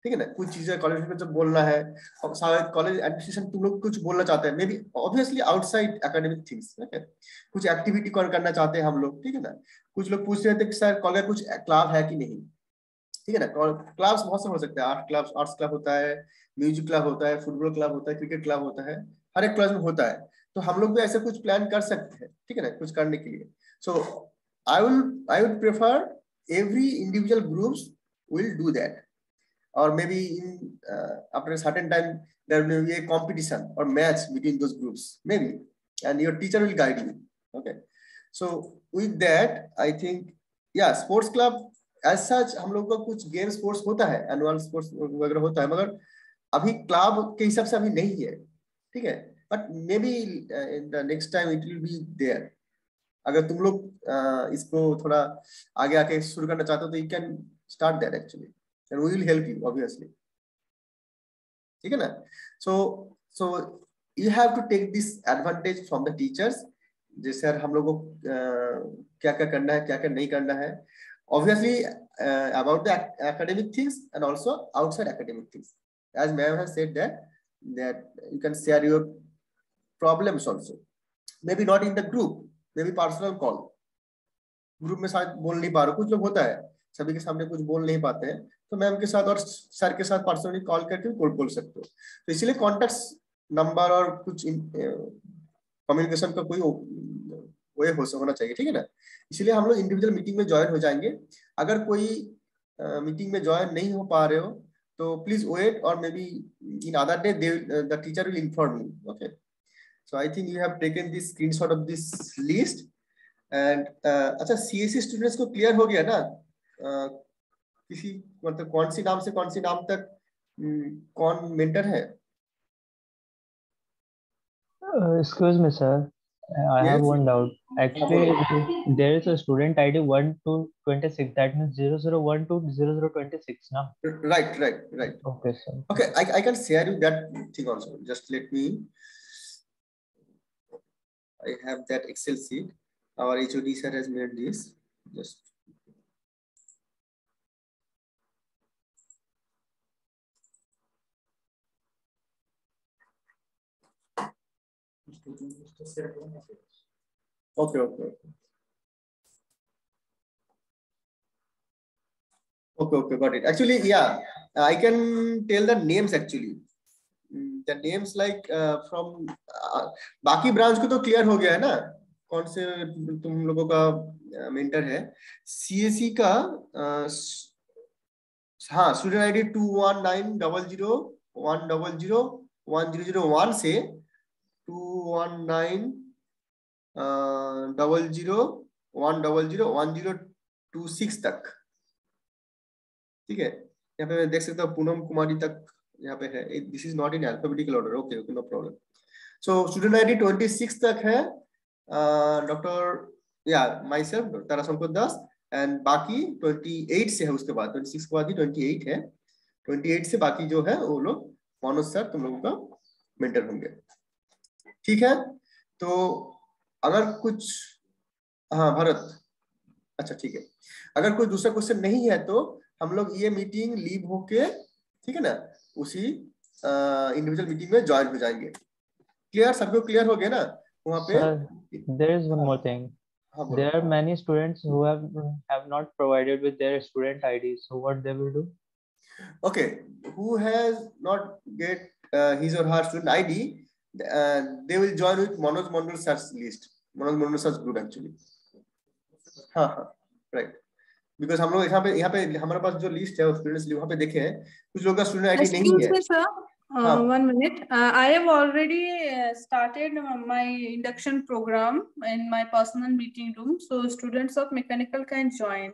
ठीक है ना। कुछ चीजें कॉलेज में जब बोलना है और शायद कॉलेज एडमिनिस्ट्रेशन तुम लोग कुछ बोलना चाहते हैं, may be obviously outside academic things, ठीक है, कुछ एक्टिविटी करना चाहते हैं हम लोग, ठीक है ना। कुछ लोग पूछ रहे थे कि सर कॉलेज कुछ क्लब है कि नहीं, ठीक है ना। क्लब्स बहुत से हो सकते हैं, आर्ट्स क्लब होता है, म्यूजिक क्लब होता है, फुटबॉल क्लब होता है, क्रिकेट क्लब होता है, हर एक क्लब में होता है। तो हम लोग भी ऐसे कुछ प्लान कर सकते हैं, ठीक है ना, कुछ करने के लिए। So I would prefer every individual groups will do that, or maybe in after a certain time there will be a competition or match between those groups maybe, and your teacher will guide you. Okay, so with that I think yeah, sports club as such हम लोग का कुछ game sports होता है, annual sports वगैरह होता है, मगर अभी क्लब के हिसाब से अभी नहीं है, ठीक है। But maybe in the next time it will be there. अगर तुम लोग इसको थोड़ा आगे आके शुरू करना चाहते हो तो you can start that actually, and we will help you obviously, ठीक है ना। so you have to take this advantage from the teachers, जैसे यार हम लोगों को क्या क्या करना है, क्या क्या नहीं करना है, obviously about the academic things and also outside academic things, as ma'am has said that you can share your problems also, maybe not in the group, maybe personal call, group में शायद बोल नहीं पा रहे, कुछ लोग होता है सभी के सामने कुछ बोल नहीं पाते हैं, तो मैम के साथ और सर के साथ पर्सनली कॉल करके बोल सकते हो। तो इसीलिए कॉन्टेक्ट नंबर और कुछ कम्युनिकेशन का कोई वे होना चाहिए, ठीक है ना। इसीलिए हम लोग इंडिविजुअल मीटिंग में ज्वाइन हो जाएंगे। अगर कोई मीटिंग में ज्वाइन नहीं हो पा रहे हो तो प्लीज वेट, और may be in other day the teacher will inform you. Okay, so I think you have taken this screenshot of this list and अच्छा, सीएससी स्टूडेंट्स को क्लियर हो गया ना? किसी मतलब कौन सी नाम से कौन सी नाम तक कौन मेंटर है? Excuse me, sir. I have Yes. one doubt. Actually, there is a student ID 1 to 26. That means 001 to 0026 now. Right. Okay, sir. Okay, I can share you that thing also. Just let me. I have that Excel sheet. Our HOD sir has made this. Just. Okay. Okay, got it. Actually, yeah, I can tell the names actually. The names like from बाकी branch को तो clear हो गया है ना, कौन से तुम लोगों का मेंटर है। सीएससी का हाँ, स्टूडेंट आईडी 219001001001001 से 219001001001026 तक, ठीक है। यहाँ पे मैं देख सकता हूँ पूनम कुमारी तक यहाँ पे है। This is not in alphabetical order. Okay, no problem. So student ID 26 तक है डॉक्टर या myself Tarashankar Das, and बाकी 28 से है, उसके बाद 26 के बाद ही 28 है। 28 से बाकी जो है वो लोग मनोज सर तुम लोगों का मेंटर होंगे, ठीक है। तो अगर कुछ, हाँ भरत, अच्छा ठीक है, अगर कोई दूसरा क्वेश्चन नहीं है तो हम लोग ये मीटिंग लीव होके, ठीक है ना, उसी इंडिविजुअल मीटिंग में ज्वाइन हो जाएंगे। क्लियर, सबको क्लियर हो गया ना वहाँ पे? Sir, there is one more thing. हाँ, There are many students who have not provided with their student IDs. So what they will do? Okay, who has not get his or her student ID, they will join with Manoj Mandal sir's list, Manoj Mandal sir's group actually. हाँ, right. Because हम लोग यहाँ पे हमारे पास जो list है students वहाँ पे देखे हैं, कुछ लोगों का स्टूडेंट आईडी नहीं है। Sir, 1 minute. I have already started my induction program in my personal meeting room, so students of mechanical can join.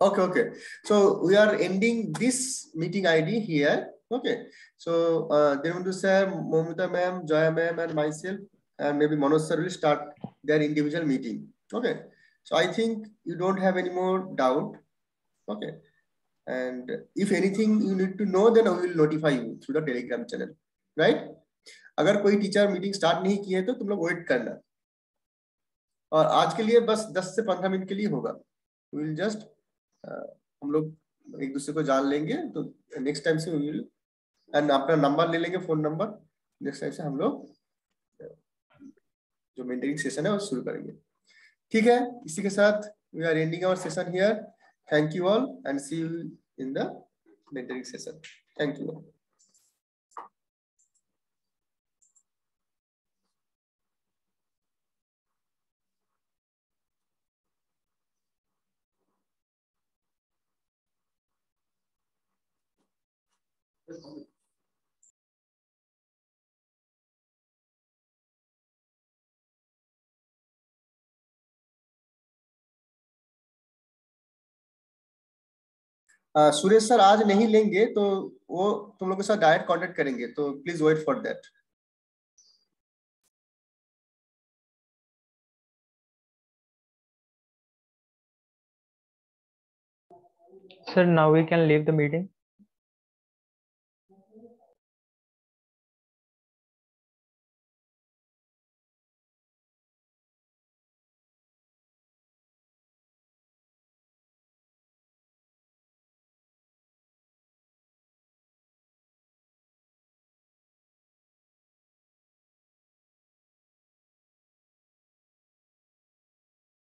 Okay. So we are ending this meeting ID here. Okay. So Devandu sir, Momita ma'am, Joya ma'am, and myself, and maybe Manoj sir will start their individual meeting. Okay. So I think you don't have any more doubt. Okay. And if anything you need to know, then I will notify you through the Telegram channel. Right? अगर कोई teacher meeting start नहीं की है तो तुम लोग wait करना, और आज के लिए बस 10 से 15 मिनट के लिए होगा। We will just हम लोग एक दूसरे को जान लेंगे तो नेक्स्ट टाइम से विल एंड अपना नंबर ले लेंगे, फोन नंबर। नेक्स्ट टाइम से हम लोग जो मेंटरिंग सेशन है वो शुरू करेंगे। ठीक है, इसी के साथ we are ending our session here. Thank you all and see you in the mentoring session. Thank you. Suresh sir आज नहीं लेंगे तो वो तुम लोग के साथ डायरेक्ट कांटेक्ट करेंगे, तो please wait for that. Sir, now we can leave the meeting.